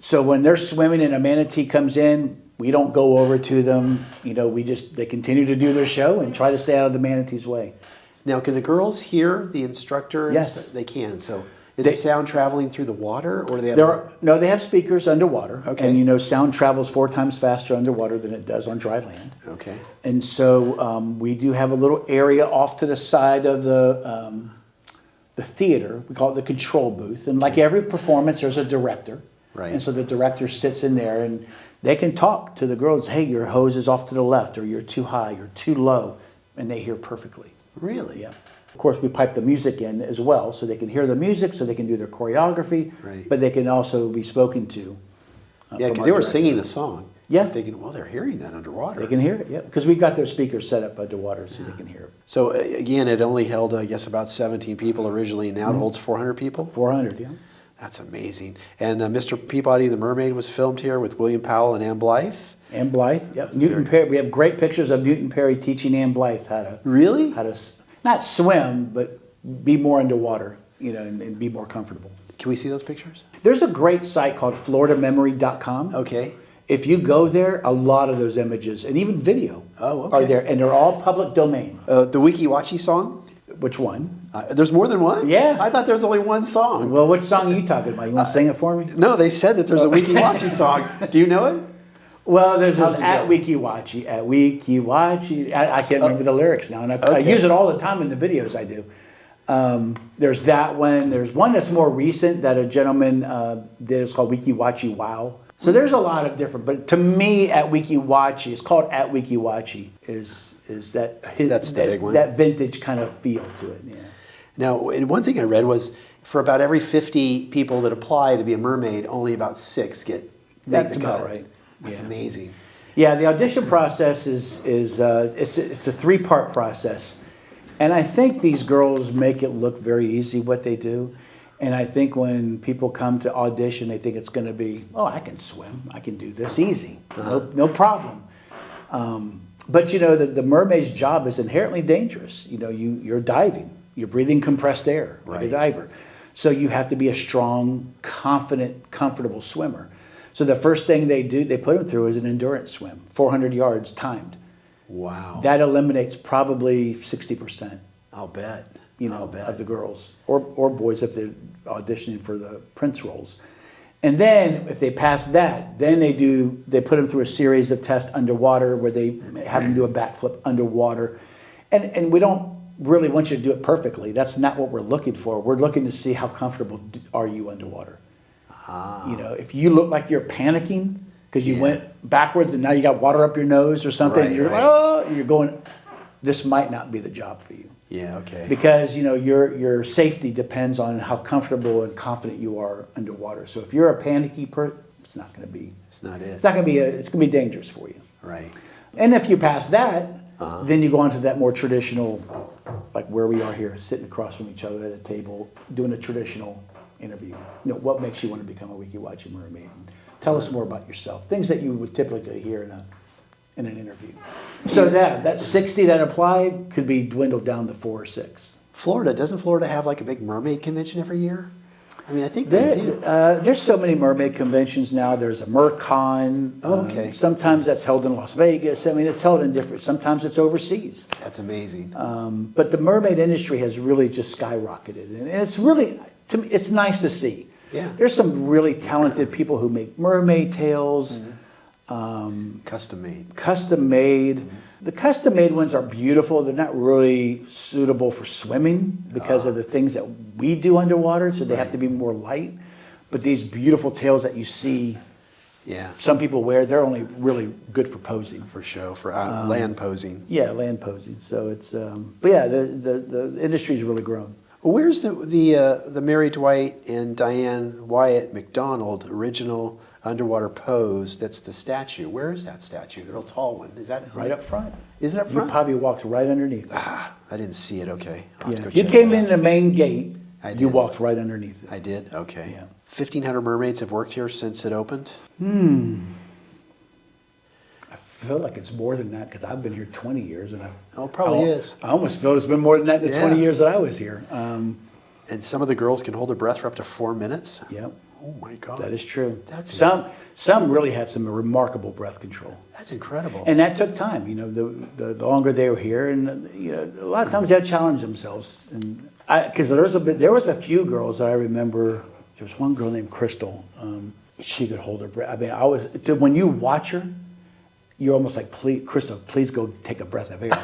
S1: So when they're swimming and a manatee comes in, we don't go over to them. You know, they continue to do their show and try to stay out of the manatee's way.
S2: Now, can the girls hear the instructor?
S1: Yes.
S2: They can. So is
S1: They-
S2: the sound traveling through the water, or do they have?
S1: No, they have speakers underwater.
S2: Okay.
S1: And you know, sound travels 4 times faster underwater than it does on dry land.
S2: Okay.
S1: And so we do have a little area off to the side of the theater. We call it the control booth. And like every performance, there's a director.
S2: Right.
S1: And so the director sits in there and they can talk to the girls. Hey, your hose is off to the left, or you're too high, you're too low. And they hear perfectly.
S2: Really?
S1: Yeah. Of course, we pipe the music in as well, so they can hear the music, so they can do their choreography.
S2: Right.
S1: But they can also be spoken to.
S2: Yeah,
S1: from
S2: because
S1: our
S2: they were
S1: director.
S2: singing the song.
S1: Yeah.
S2: I'm thinking, well, they're hearing that underwater.
S1: They can hear it, yeah. Because we've got their speakers set up underwater so they can hear it.
S2: So again, it only held, I guess, about 17 people originally, and now it holds 400 people?
S1: 400, yeah.
S2: That's amazing. And Mr. Peabody and the Mermaid was filmed here with William Powell and Ann Blythe.
S1: Ann Blythe, yep. Newton Perry. We have great pictures of Newton Perry teaching Ann Blythe
S2: Really?
S1: how to not swim, but be more underwater, you know, and be more comfortable.
S2: Can we see those pictures?
S1: There's a great site called FloridaMemory.com.
S2: Okay.
S1: If you go there, a lot of those images and even video
S2: Oh,
S1: are
S2: okay.
S1: there, and they're all public domain.
S2: The Weeki Wachee song?
S1: Which one?
S2: There's more than one?
S1: Yeah.
S2: I thought there was only one song.
S1: Well, which song are you talking about? You want to sing it for me?
S2: No, they said that there's a Weeki Wachee song. Do you know it?
S1: Well, there's
S2: How's
S1: this
S2: it
S1: at
S2: go?
S1: Weeki Wachee, at Weeki Wachee. I can't remember the lyrics now, and I
S2: Okay.
S1: use it all the time in the videos I do. There's that one. There's one that's more recent that a gentleman did. It's called Weeki Wachee Wow. So there's a lot of different. But to me, at Weeki Wachee, it's called at Weeki Wachee. Is that
S2: That's the big one.
S1: That vintage kind of feel to it? Yeah.
S2: Now, and one thing I read was for about every 50 people that apply to be a mermaid, only about 6 make
S1: That's
S2: the
S1: about
S2: cut.
S1: right.
S2: That's
S1: Yeah.
S2: amazing.
S1: Yeah, the audition process is it's a 3-part process, and I think these girls make it look very easy what they do, and I think when people come to audition, they think it's going to be, oh, I can swim, I can do this easy, no problem. But you know, the mermaid's job is inherently dangerous. You know, you're diving, you're breathing compressed air like a
S2: Right.
S1: diver, so you have to be a strong, confident, comfortable swimmer. So the first thing they put them through is an endurance swim, 400 yards timed.
S2: Wow.
S1: That eliminates probably 60%,
S2: I'll bet.
S1: you
S2: I'll
S1: know,
S2: bet.
S1: of the girls or boys if they're auditioning for the prince roles. And then if they pass that, then they put them through a series of tests underwater where they have them do a backflip underwater. And we don't really want you to do it perfectly. That's not what we're looking for. We're looking to see how comfortable are you underwater. You know, if you look like you're panicking because you went backwards and now you got water up your nose or something,
S2: Right,
S1: you're
S2: right.
S1: oh, you're going, this might not be the job for you.
S2: Yeah, okay.
S1: Because, you know, your safety depends on how comfortable and confident you are underwater. So if you're a panicky person, it's not going to be.
S2: It's not it.
S1: It's not going to be. It's going to be dangerous for you.
S2: Right.
S1: And if you pass that, then you go on to that more traditional, like where we are here, sitting across from each other at a table, doing a traditional interview. You know, what makes you want to become a Weeki Wachee mermaid? Tell us more about yourself. Things that you would typically hear in an interview. So that 60 that applied could be dwindled down to 4 or 6.
S2: Doesn't Florida have like a big mermaid convention every year? I mean, I think they do.
S1: There's so many mermaid conventions now. There's a MerCon.
S2: Oh, okay.
S1: Sometimes that's held in Las Vegas. I mean, it's held in different. Sometimes it's overseas.
S2: That's amazing.
S1: But the mermaid industry has really just skyrocketed, and it's really, to me, it's nice to see.
S2: Yeah.
S1: There's some really talented people who make mermaid tails,
S2: Custom made.
S1: custom made. The custom made ones are beautiful. They're not really suitable for swimming because of the things that we do underwater, so they have to be more light. But these beautiful tails that you see,
S2: Yeah.
S1: some people wear, they're only really good for posing.
S2: For show, for land posing.
S1: Yeah, land posing. So it's, but yeah, the industry's really grown.
S2: Well, where's the Mary Dwight and Diane Wyatt McDonald original underwater pose? That's the statue. Where is that statue? The real tall one. Is that
S1: Right up front.
S2: Is it up
S1: You
S2: front?
S1: probably walked right underneath it.
S2: I didn't see it. Okay. I'll have to
S1: Yeah.
S2: go
S1: If you
S2: check
S1: came
S2: it
S1: in
S2: out.
S1: the main gate,
S2: I
S1: you
S2: did.
S1: walked right underneath it.
S2: I did. Okay.
S1: Yeah.
S2: 1,500 mermaids have worked here since it opened.
S1: I feel like it's more than that because I've been here 20 years, and
S2: Oh, it probably is.
S1: I almost feel it's been more than that in the
S2: Yeah.
S1: 20 years that I was here.
S2: And some of the girls can hold their breath for up to 4 minutes?
S1: Yep.
S2: Oh my God.
S1: That is true.
S2: That's
S1: Some really had some remarkable breath control.
S2: That's incredible.
S1: And that took time, you know, the longer they were here, and you know, a lot of times they had to challenge themselves. And because there was a few girls that I remember. There was one girl named Crystal. She could hold her breath. I mean, when you watch her, you're almost like, please, Crystal, please go take a breath of air.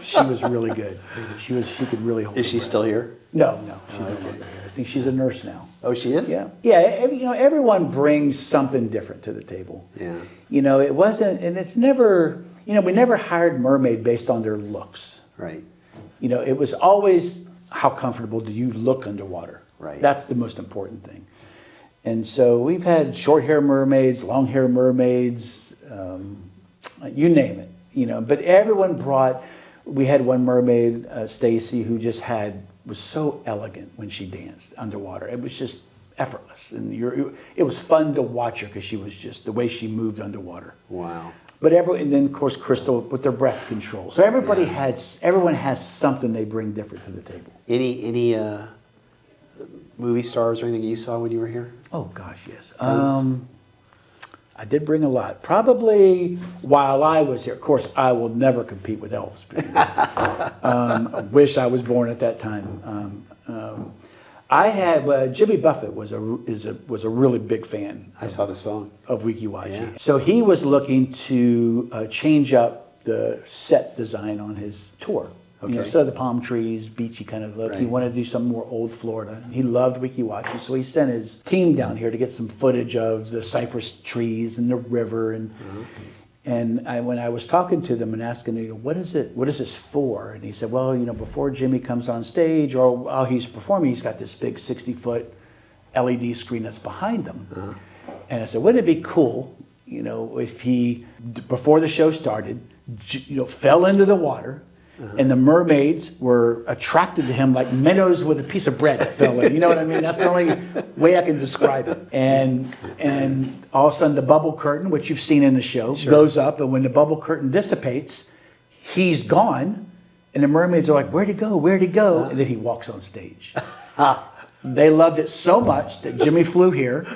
S1: She was really good. She could really hold.
S2: Is she still here?
S1: No, she's no longer here. I think she's a nurse now.
S2: Oh, she is?
S1: Yeah. You know, everyone brings something different to the table.
S2: Yeah.
S1: You know, it wasn't, and it's never, you know, we never hired mermaid based on their looks.
S2: Right.
S1: You know, it was always how comfortable do you look underwater.
S2: Right.
S1: That's the most important thing. And so we've had short hair mermaids, long hair mermaids, you name it. You know, but everyone brought. We had one mermaid, Stacy, who just was so elegant when she danced underwater. It was just effortless, and it was fun to watch her because she was just the way she moved underwater.
S2: Wow.
S1: But and then of course Crystal with their breath control. So everyone has something they bring different to the table.
S2: Any movie stars or anything you saw when you were here?
S1: Oh gosh, yes. I did bring a lot. Probably while I was here. Of course, I will never compete with Elvis. I wish I was born at that time. I had Jimmy Buffett was a really big fan.
S2: I saw the song
S1: of Weeki Wachee.
S2: Yeah.
S1: So he was looking to change up the set design on his tour.
S2: Okay.
S1: You know, instead of the palm trees, beachy kind of look, he
S2: Right.
S1: wanted to do some more old Florida. He loved Weeki Wachee, so he sent his team down here to get some footage of the cypress trees and the river. And when I was talking to them and asking, you know, what is this for? And he said, well, you know, before Jimmy comes on stage or while he's performing, he's got this big 60-foot LED screen that's behind him. And I said, wouldn't it be cool, you know, if he, before the show started, you know, fell into the water, and the mermaids were attracted to him like minnows with a piece of bread that fell in. You know what I mean? That's the only way I can describe it. And all of a sudden the bubble curtain, which you've seen in the show, goes up, and when the bubble curtain dissipates, he's gone, and the mermaids are like, where'd he go? Where'd he go? And then he walks on stage. They loved it so much that Jimmy flew here,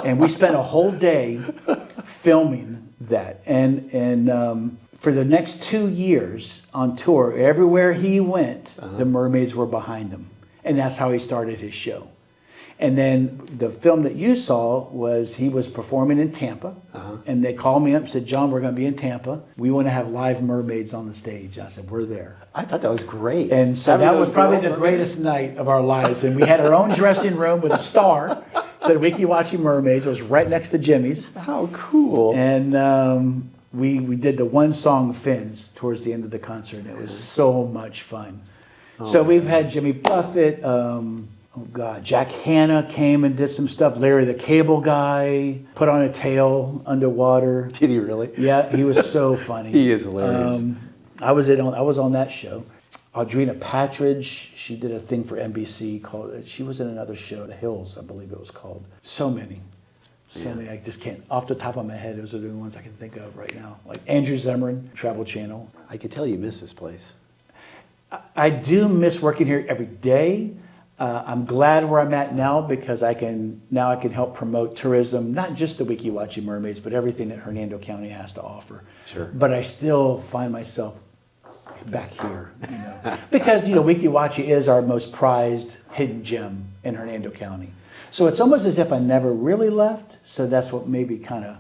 S1: and we spent a whole day filming that. And for the next 2 years on tour, everywhere he went, the mermaids were behind him. And that's how he started his show. And then the film that you saw was he was performing in Tampa. And they called me up and said, John, we're going to be in Tampa. We want to have live mermaids on the stage. I said, we're there.
S2: I thought that was great.
S1: And so that was probably the greatest night of our lives. And we had our own dressing room with a star. Said Weeki Wachee Mermaids. It was right next to Jimmy's.
S2: How cool.
S1: And we did the one song Fins towards the end of the concert. And it was so much fun. So we've had Jimmy Buffett, Jack Hanna came and did some stuff. Larry the Cable Guy put on a tail underwater.
S2: Did he really?
S1: Yeah, he was so funny.
S2: He is hilarious.
S1: I was on that show. Audrina Patridge, she did a thing for NBC called, she was in another show, The Hills, I believe it was called. So many, I just can't, off the top of my head, those are the only ones I can think of right now. Like Andrew Zimmern, Travel Channel.
S2: I could tell you miss this place.
S1: I do miss working here every day. I'm glad where I'm at now because I can help promote tourism, not just the Weeki Wachee Mermaids, but everything that Hernando County has to offer.
S2: Sure.
S1: But I still find myself back here, you know, because you know Weeki Wachee is our most prized hidden gem in Hernando County. So it's almost as if I never really left. So that's what maybe kind of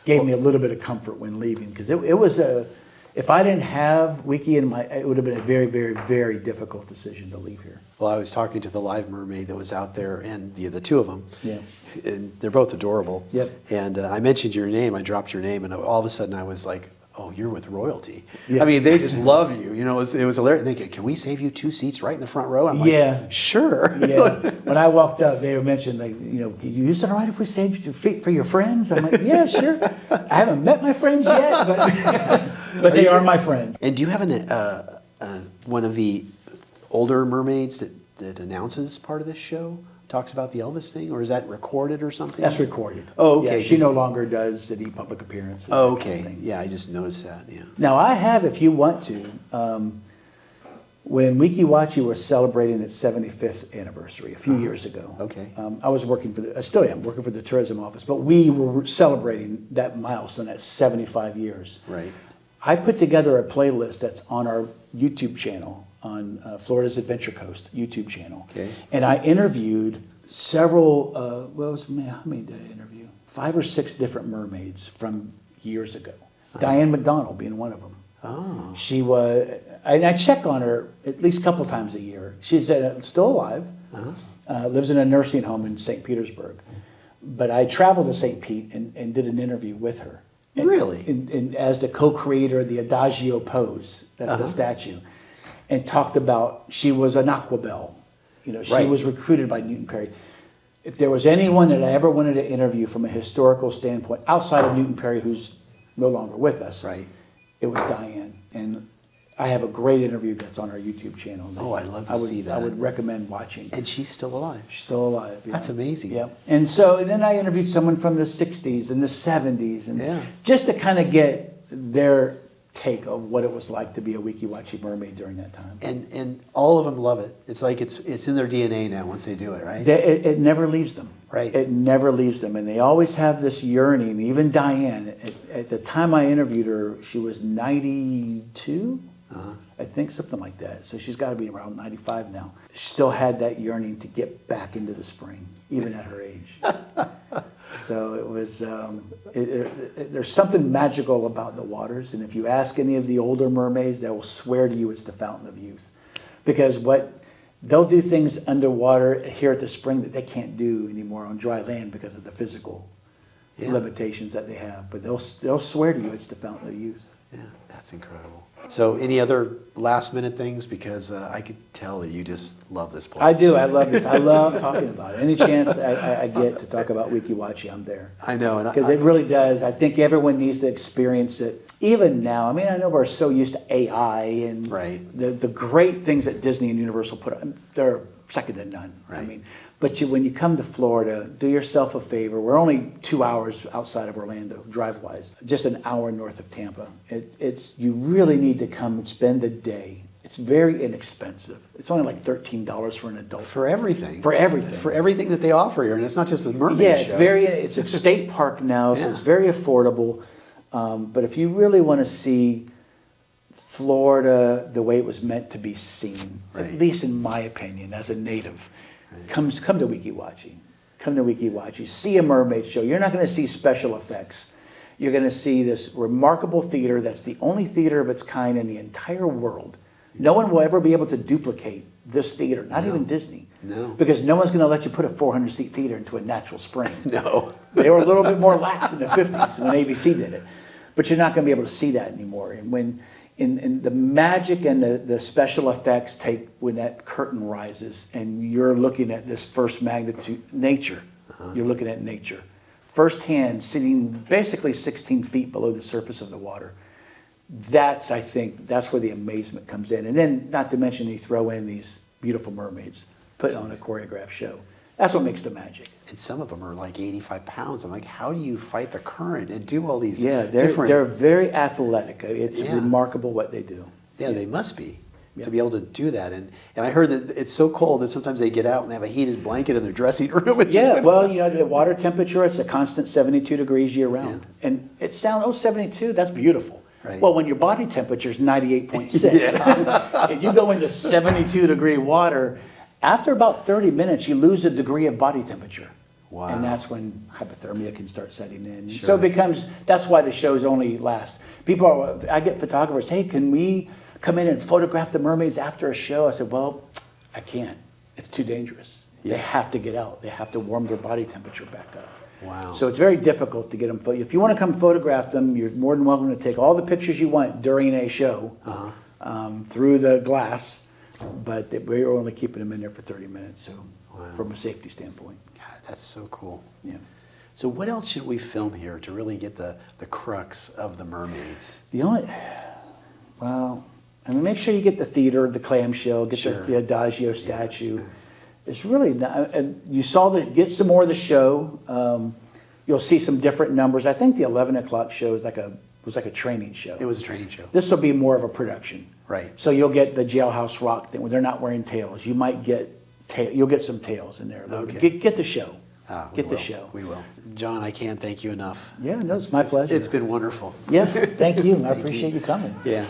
S1: gave me a little bit of comfort when leaving, because it was if I didn't have Weeki it would have been a very, very, very difficult decision to leave here.
S2: Well, I was talking to the live mermaid that was out there, and the two of them.
S1: Yeah.
S2: And they're both adorable.
S1: Yep.
S2: And I mentioned your name. I dropped your name, and all of a sudden I was like, "Oh, you're with royalty."
S1: Yeah.
S2: I mean, they just love you. You know, it was hilarious. And they can we save you 2 seats right in the front row? I'm like,
S1: Yeah.
S2: Sure.
S1: Yeah. When I walked up, they mentioned, like, you know, is it all right if we saved your feet for your friends? I'm like, yeah, sure. I haven't met my friends yet, but they are my friends.
S2: And do you have one of the older mermaids that announces part of this show? Talks about the Elvis thing, or is that recorded or something?
S1: That's recorded.
S2: Oh, okay.
S1: Yeah, she no longer does any public appearances.
S2: Oh,
S1: that kind
S2: okay.
S1: of thing.
S2: Yeah, I just noticed that. Yeah.
S1: Now I have, if you want to, When Weeki Wachee was celebrating its 75th anniversary a few years ago,
S2: Okay.
S1: I was working I still am working for the tourism office, but we were celebrating that milestone at 75 years.
S2: Right.
S1: I put together a playlist that's on our YouTube channel, on Florida's Adventure Coast YouTube channel.
S2: Okay.
S1: And I interviewed several, how many did I interview? 5 or 6 different mermaids from years ago. Diane McDonald being one of them.
S2: Oh.
S1: She was, and I check on her at least a couple times a year. She's still alive, lives in a nursing home in St. Petersburg. But I traveled to St. Pete and did an interview with her. And,
S2: Really?
S1: and as the co-creator of the Adagio pose, that's the statue, and talked about, she was an aquabelle. You know, she
S2: Right.
S1: was recruited by Newton Perry. If there was anyone that I ever wanted to interview from a historical standpoint, outside of Newton Perry, who's no longer with us,
S2: Right.
S1: it was Diane. And I have a great interview that's on our YouTube channel.
S2: Oh, I'd love to see that.
S1: I would recommend watching.
S2: And she's still alive.
S1: She's still alive. Yeah.
S2: That's amazing.
S1: Yeah. And then I interviewed someone from the 60s and the 70s, and
S2: Yeah.
S1: just to kind of get their take of what it was like to be a Weeki Wachee mermaid during that time.
S2: And all of them love it. It's like it's in their DNA now once they do it, right?
S1: It never leaves them.
S2: Right.
S1: It never leaves them. And they always have this yearning. Even Diane, at the time I interviewed her, she was 92, I think, something like that. So she's got to be around 95 now. She still had that yearning to get back into the spring, even at her age. So it was, there's something magical about the waters. And if you ask any of the older mermaids, they will swear to you it's the fountain of youth. Because they'll do things underwater here at the spring that they can't do anymore on dry land because of the physical limitations that they have. But they'll swear to you it's the fountain of youth.
S2: Yeah, that's incredible. So any other last minute things? Because I could tell that you just love this place.
S1: I do. I love this. I love talking about it. Any chance I get to talk about Weeki Wachee, I'm there.
S2: I know.
S1: Because it really does. I think everyone needs to experience it. Even now, I mean, I know we're so used to AI and the great things that Disney and Universal put on. They're second to none.
S2: Right.
S1: I mean, but when you come to Florida, do yourself a favor. We're only 2 hours outside of Orlando, drive-wise, just an hour north of Tampa. You really need to come and spend the day. It's very inexpensive. It's only like $13 for an adult.
S2: For everything.
S1: For everything.
S2: For everything that they offer here, and it's not just the mermaid
S1: Yeah,
S2: show.
S1: it's a state park now, so it's very affordable. But if you really want to see Florida the way it was meant to be seen, at least in my opinion, as a native, come to Weeki Wachee. Come to Weeki Wachee. See a mermaid show. You're not going to see special effects. You're going to see this remarkable theater that's the only theater of its kind in the entire world. No one will ever be able to duplicate this theater, not even Disney.
S2: No.
S1: Because no one's going to let you put a 400-seat theater into a natural spring.
S2: No.
S1: They were a little bit more lax in the 50s when ABC did it. But you're not going to be able to see that anymore. And when the magic and the special effects take when that curtain rises and you're looking at this first magnitude nature, you're looking at nature. Firsthand, sitting basically 16 feet below the surface of the water. I think that's where the amazement comes in. And then, not to mention, you throw in these beautiful mermaids put on a choreographed show. That's what makes the magic.
S2: And some of them are like 85 pounds. I'm like, how do you fight the current and do all these
S1: different... they're very athletic. It's remarkable what they do.
S2: Yeah, they must be to be able to do that. And I heard that it's so cold that sometimes they get out and they have a heated blanket in their dressing room.
S1: Well, the water temperature, it's a constant 72 degrees year round. And it sounds, 72, that's beautiful.
S2: Right.
S1: Well, when your body temperature is 98.6, and you go into 72-degree water, after about 30 minutes, you lose a degree of body temperature.
S2: Wow.
S1: And that's when hypothermia can start setting in. Sure. So it becomes, that's why the shows only last. I get photographers, hey, can we come in and photograph the mermaids after a show? I said, well, I can't. It's too dangerous. They have to get out. They have to warm their body temperature back up.
S2: Wow.
S1: So it's very difficult to get them. If you want to come photograph them, you're more than welcome to take all the pictures you want during a show through the glass, but we're only keeping them in there for 30 minutes, so from a safety standpoint.
S2: God, that's so cool.
S1: Yeah.
S2: So what else should we film here to really get the crux of the mermaids?
S1: Make sure you get the theater, the clamshell, get the Adagio statue. Yeah. It's really not, you get some more of the show. You'll see some different numbers. I think the 11 o'clock show was like a training show.
S2: It was a training show.
S1: This will be more of a production.
S2: Right.
S1: So you'll get the jailhouse rock thing where they're not wearing tails. You might get you'll get some tails in there.
S2: Okay.
S1: Get the show.
S2: We
S1: Get the
S2: will.
S1: show.
S2: We will. John, I can't thank you enough.
S1: Yeah, no, it's my pleasure.
S2: It's been wonderful.
S1: Yeah, thank you. I appreciate you coming.
S2: Yeah.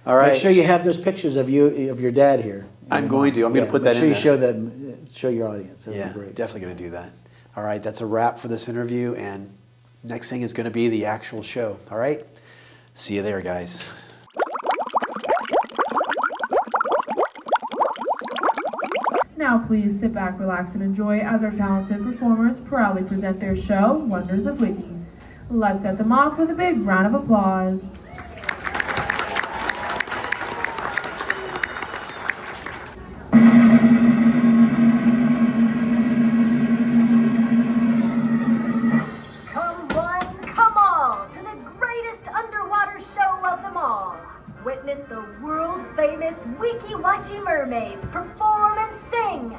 S2: All right.
S1: Make sure you have those pictures of your dad here.
S2: I'm going to. I'm going to put that
S1: make sure
S2: in
S1: you
S2: there.
S1: show them, show your audience. That'd
S2: Yeah,
S1: be great.
S2: definitely going to do that. All right, that's a wrap for this interview, and next thing is going to be the actual show. All right? See you there, guys.
S8: Now please sit back, relax, and enjoy as our talented performers proudly present their show, Wonders of Weeki. Let's set them off with a big round of applause.
S9: Come one, come all, to the greatest underwater show of them all. Witness the world-famous Weeki Wachee Mermaids perform and sing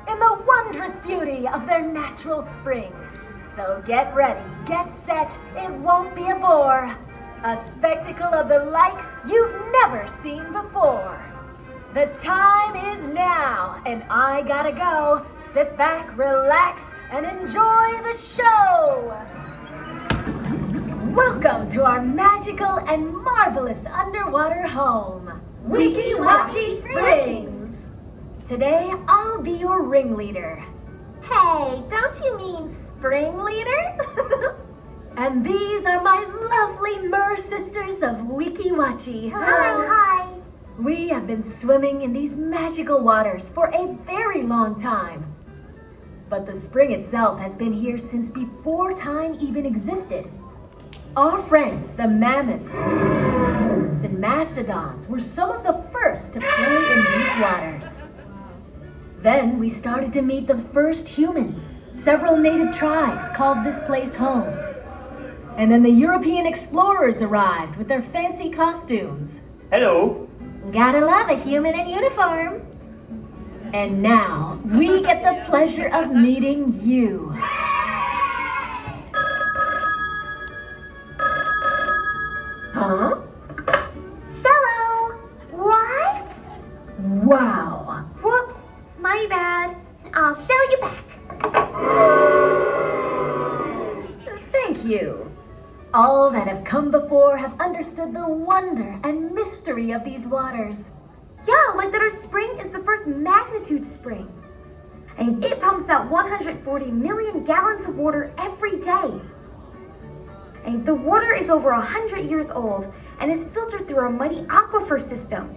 S9: in the wondrous beauty of their natural spring. So get ready, get set, it won't be a bore. A spectacle of the likes you've never seen before. The time is now, and I gotta go. Sit back, relax, and enjoy the show! Welcome to our magical and marvelous underwater home, Weeki Wachee Springs! Today, I'll be your ringleader. Hey, don't you mean spring leader? And these are my lovely mer sisters of Weeki Wachee.
S10: Hello, hi.
S9: We have been swimming in these magical waters for a very long time. But the spring itself has been here since before time even existed. Our friends, the mammoths and mastodons, were some of the first to play in these waters. Then we started to meet the first humans. Several native tribes called this place home. And then the European explorers arrived with their fancy costumes.
S10: Hello.
S9: Gotta love a human in uniform. And now, we get the pleasure of meeting you. Huh?
S10: Shallow. What?
S9: Wow.
S10: Whoops. My bad. I'll show you back.
S9: Thank you. All that have come before have understood the wonder and mystery of these waters.
S10: Yeah, like that our spring is the first magnitude spring. And it pumps out 140 million gallons of water every day. And the water is over 100 years old and is filtered through our mighty aquifer system.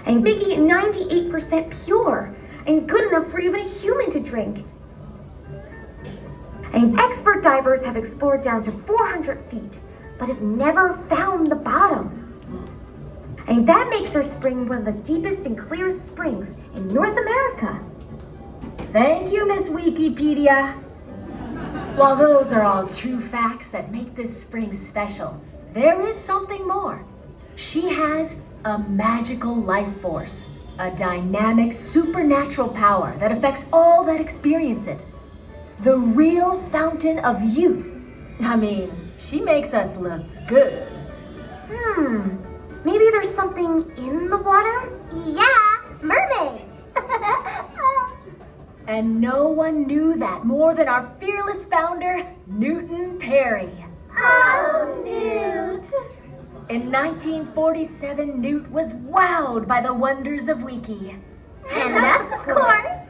S10: And making it 98% pure and good enough for even a human to drink. And expert divers have explored down to 400 feet, but have never found the bottom. And that makes our spring one of the deepest and clearest springs in North America.
S9: Thank you, Miss Wikipedia. While those are all true facts that make this spring special, there is something more. She has a magical life force, a dynamic supernatural power that affects all that experience it. The real fountain of youth. I mean, she makes us look good.
S10: Maybe there's something in the water? Yeah, mermaids.
S9: And no one knew that more than our fearless founder, Newton Perry.
S10: Oh, Newt.
S9: In 1947, Newt was wowed by the wonders of Weeki.
S10: And us, of course.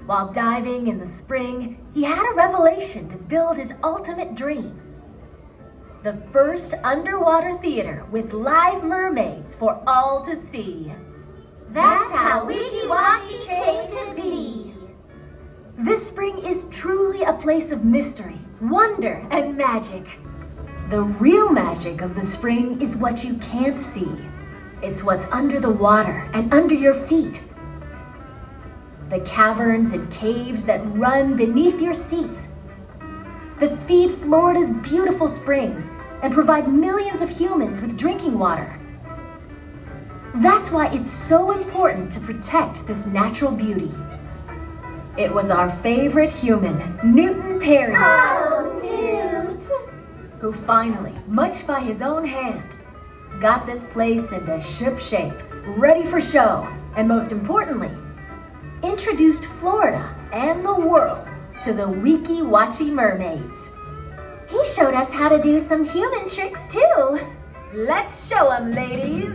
S9: While diving in the spring, he had a revelation to build his ultimate dream. The first underwater theater with live mermaids for all to see.
S10: That's how Weeki Wachee came to be.
S9: This spring is truly a place of mystery, wonder, and magic. The real magic of the spring is what you can't see. It's what's under the water and under your feet. The caverns and caves that run beneath your seats. That feed Florida's beautiful springs and provide millions of humans with drinking water. That's why it's so important to protect this natural beauty. It was our favorite human, Newton Perry.
S10: Oh, Newt.
S9: Who finally, much by his own hand, got this place into ship shape, ready for show, and most importantly, introduced Florida and the world to the Weeki Wachee Mermaids.
S10: He showed us how to do some human tricks too.
S9: Let's show 'em, ladies.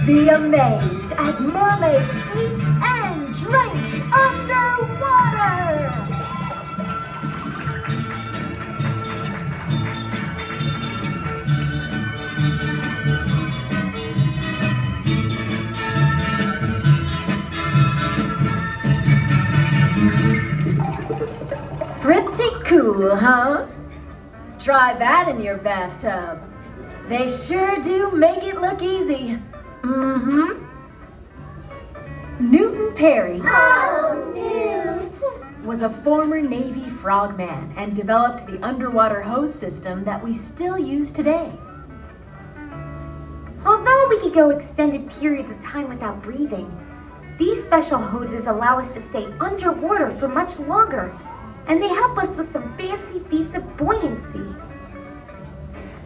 S9: Be amazed as mermaids eat and drink underwater. Pretty cool, huh? Try that in your bathtub. They sure do make it look easy. Mm-hmm. Newton Perry was a former Navy frogman and developed the underwater hose system that we still use today.
S10: Although we could go extended periods of time without breathing, these special hoses allow us to stay underwater for much longer, and they help us with some fancy feats of buoyancy.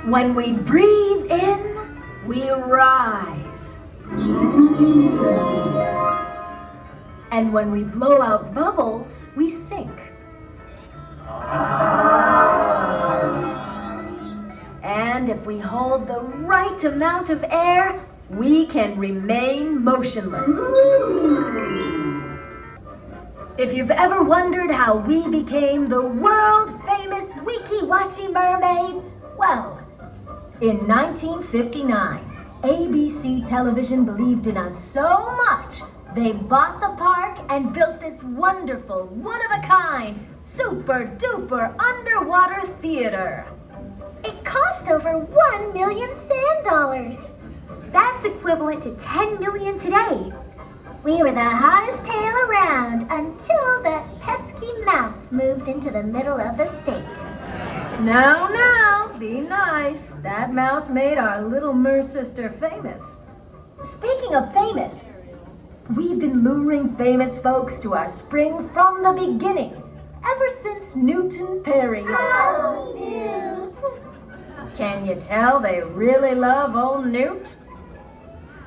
S9: When we breathe in, we rise. And when we blow out bubbles, we sink. And if we hold the right amount of air, we can remain motionless. If you've ever wondered how we became the world-famous Weeki Wachee Mermaids, well, in 1959, ABC Television believed in us so much, they bought the park and built this wonderful, one-of-a-kind, super-duper underwater theater.
S10: It cost over 1 million sand dollars. That's equivalent to 10 million today.
S11: We were the hottest tail around until that pesky mouse moved into the middle of the state.
S9: Now, be nice. That mouse made our little mer sister famous. Speaking of famous, we've been luring famous folks to our spring from the beginning, ever since Newton Perry.
S11: Oh, Newt!
S9: Can you tell they really love old Newt?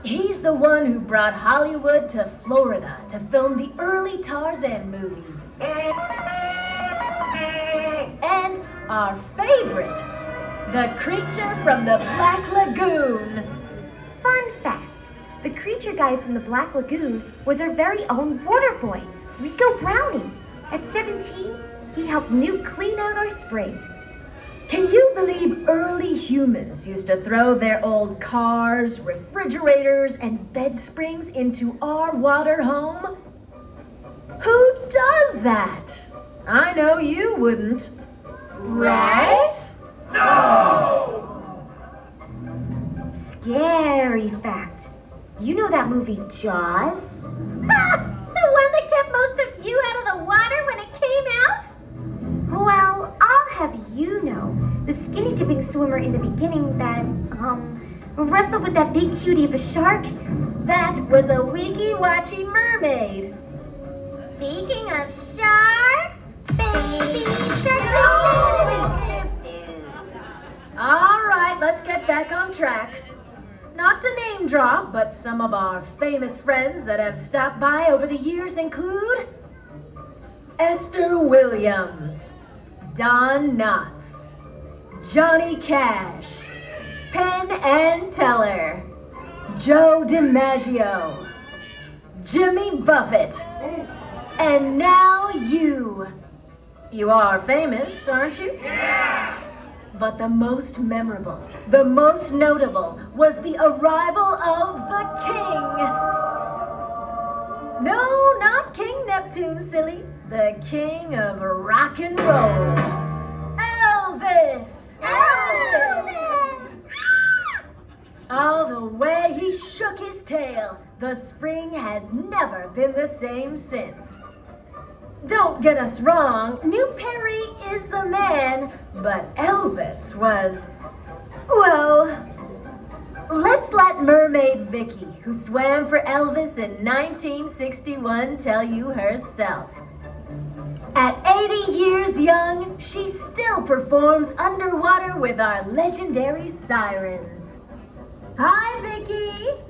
S9: He's the one who brought Hollywood to Florida to film the early Tarzan movies. And our favorite, the creature from the Black Lagoon.
S10: Fun fact, the creature guy from the Black Lagoon was our very own water boy, Rico Brownie. At 17, he helped Newt clean out our spring.
S9: Can you believe early humans used to throw their old cars, refrigerators, and bed springs into our water home? Who does that? I know you wouldn't. Right?
S10: No! Scary fact. You know that movie Jaws?
S11: Ha! The one that kept most of you out of the water when it came out?
S10: Well, I'll have you know, the skinny dipping swimmer in the beginning that, wrestled with that big cutie of a shark,
S9: that was a Weeki Wachee mermaid.
S11: Speaking of sharks, baby shark.
S9: All right, let's get back on track. Not to name drop, but some of our famous friends that have stopped by over the years include Esther Williams, Don Knotts, Johnny Cash, Penn and Teller, Joe DiMaggio, Jimmy Buffett, and now you. You are famous, aren't you? Yeah! But the most memorable, the most notable, was the arrival of the king. No, not King Neptune, silly. The king of rock and roll. Elvis! Elvis! Oh, the way he shook his tail. The spring has never been the same since. Don't get us wrong, Newt Perry is the man, but Elvis was, well, let's let Mermaid Vicky, who swam for Elvis in 1961, tell you herself. At 80 years young, she still performs underwater with our legendary sirens. Hi, Vicky!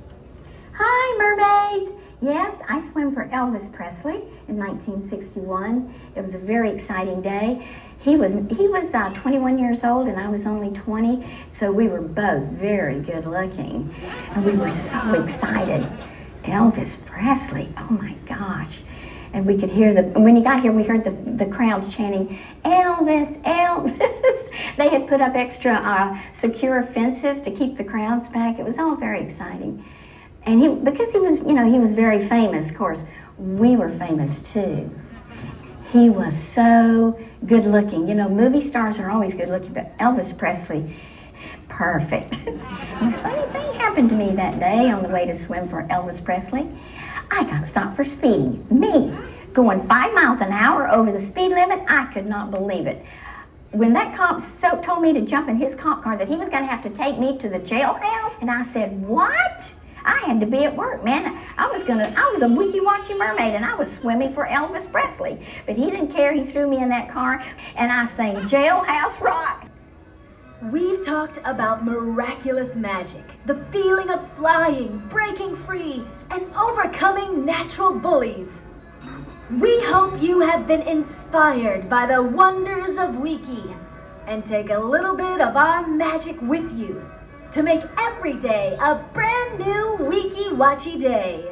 S10: Hi, mermaids! Yes, I swam for Elvis Presley in 1961. It was a very exciting day. He was 21 years old and I was only 20, so we were both very good looking. And we were so excited. Elvis Presley, oh my gosh. And we could hear when he got here, we heard the crowds chanting, Elvis, Elvis. They had put up extra secure fences to keep the crowds back. It was all very exciting. And because he was very famous, of course, we were famous too. He was so good looking. You know, movie stars are always good looking, but Elvis Presley, perfect. A funny thing happened to me that day on the way to swim for Elvis Presley. I got stopped for speeding. Me, going 5 miles an hour over the speed limit, I could not believe it. When that cop told me to jump in his cop car that he was gonna have to take me to the jailhouse, and I said, what? I had to be at work, man. I was a Weeki Wachee mermaid and I was swimming for Elvis Presley. But he didn't care, he threw me in that car and I sang Jailhouse Rock.
S9: We've talked about miraculous magic, the feeling of flying, breaking free, and overcoming natural bullies. We hope you have been inspired by the wonders of Weeki and take a little bit of our magic with you to make every day a brand new Weeki Wachee day.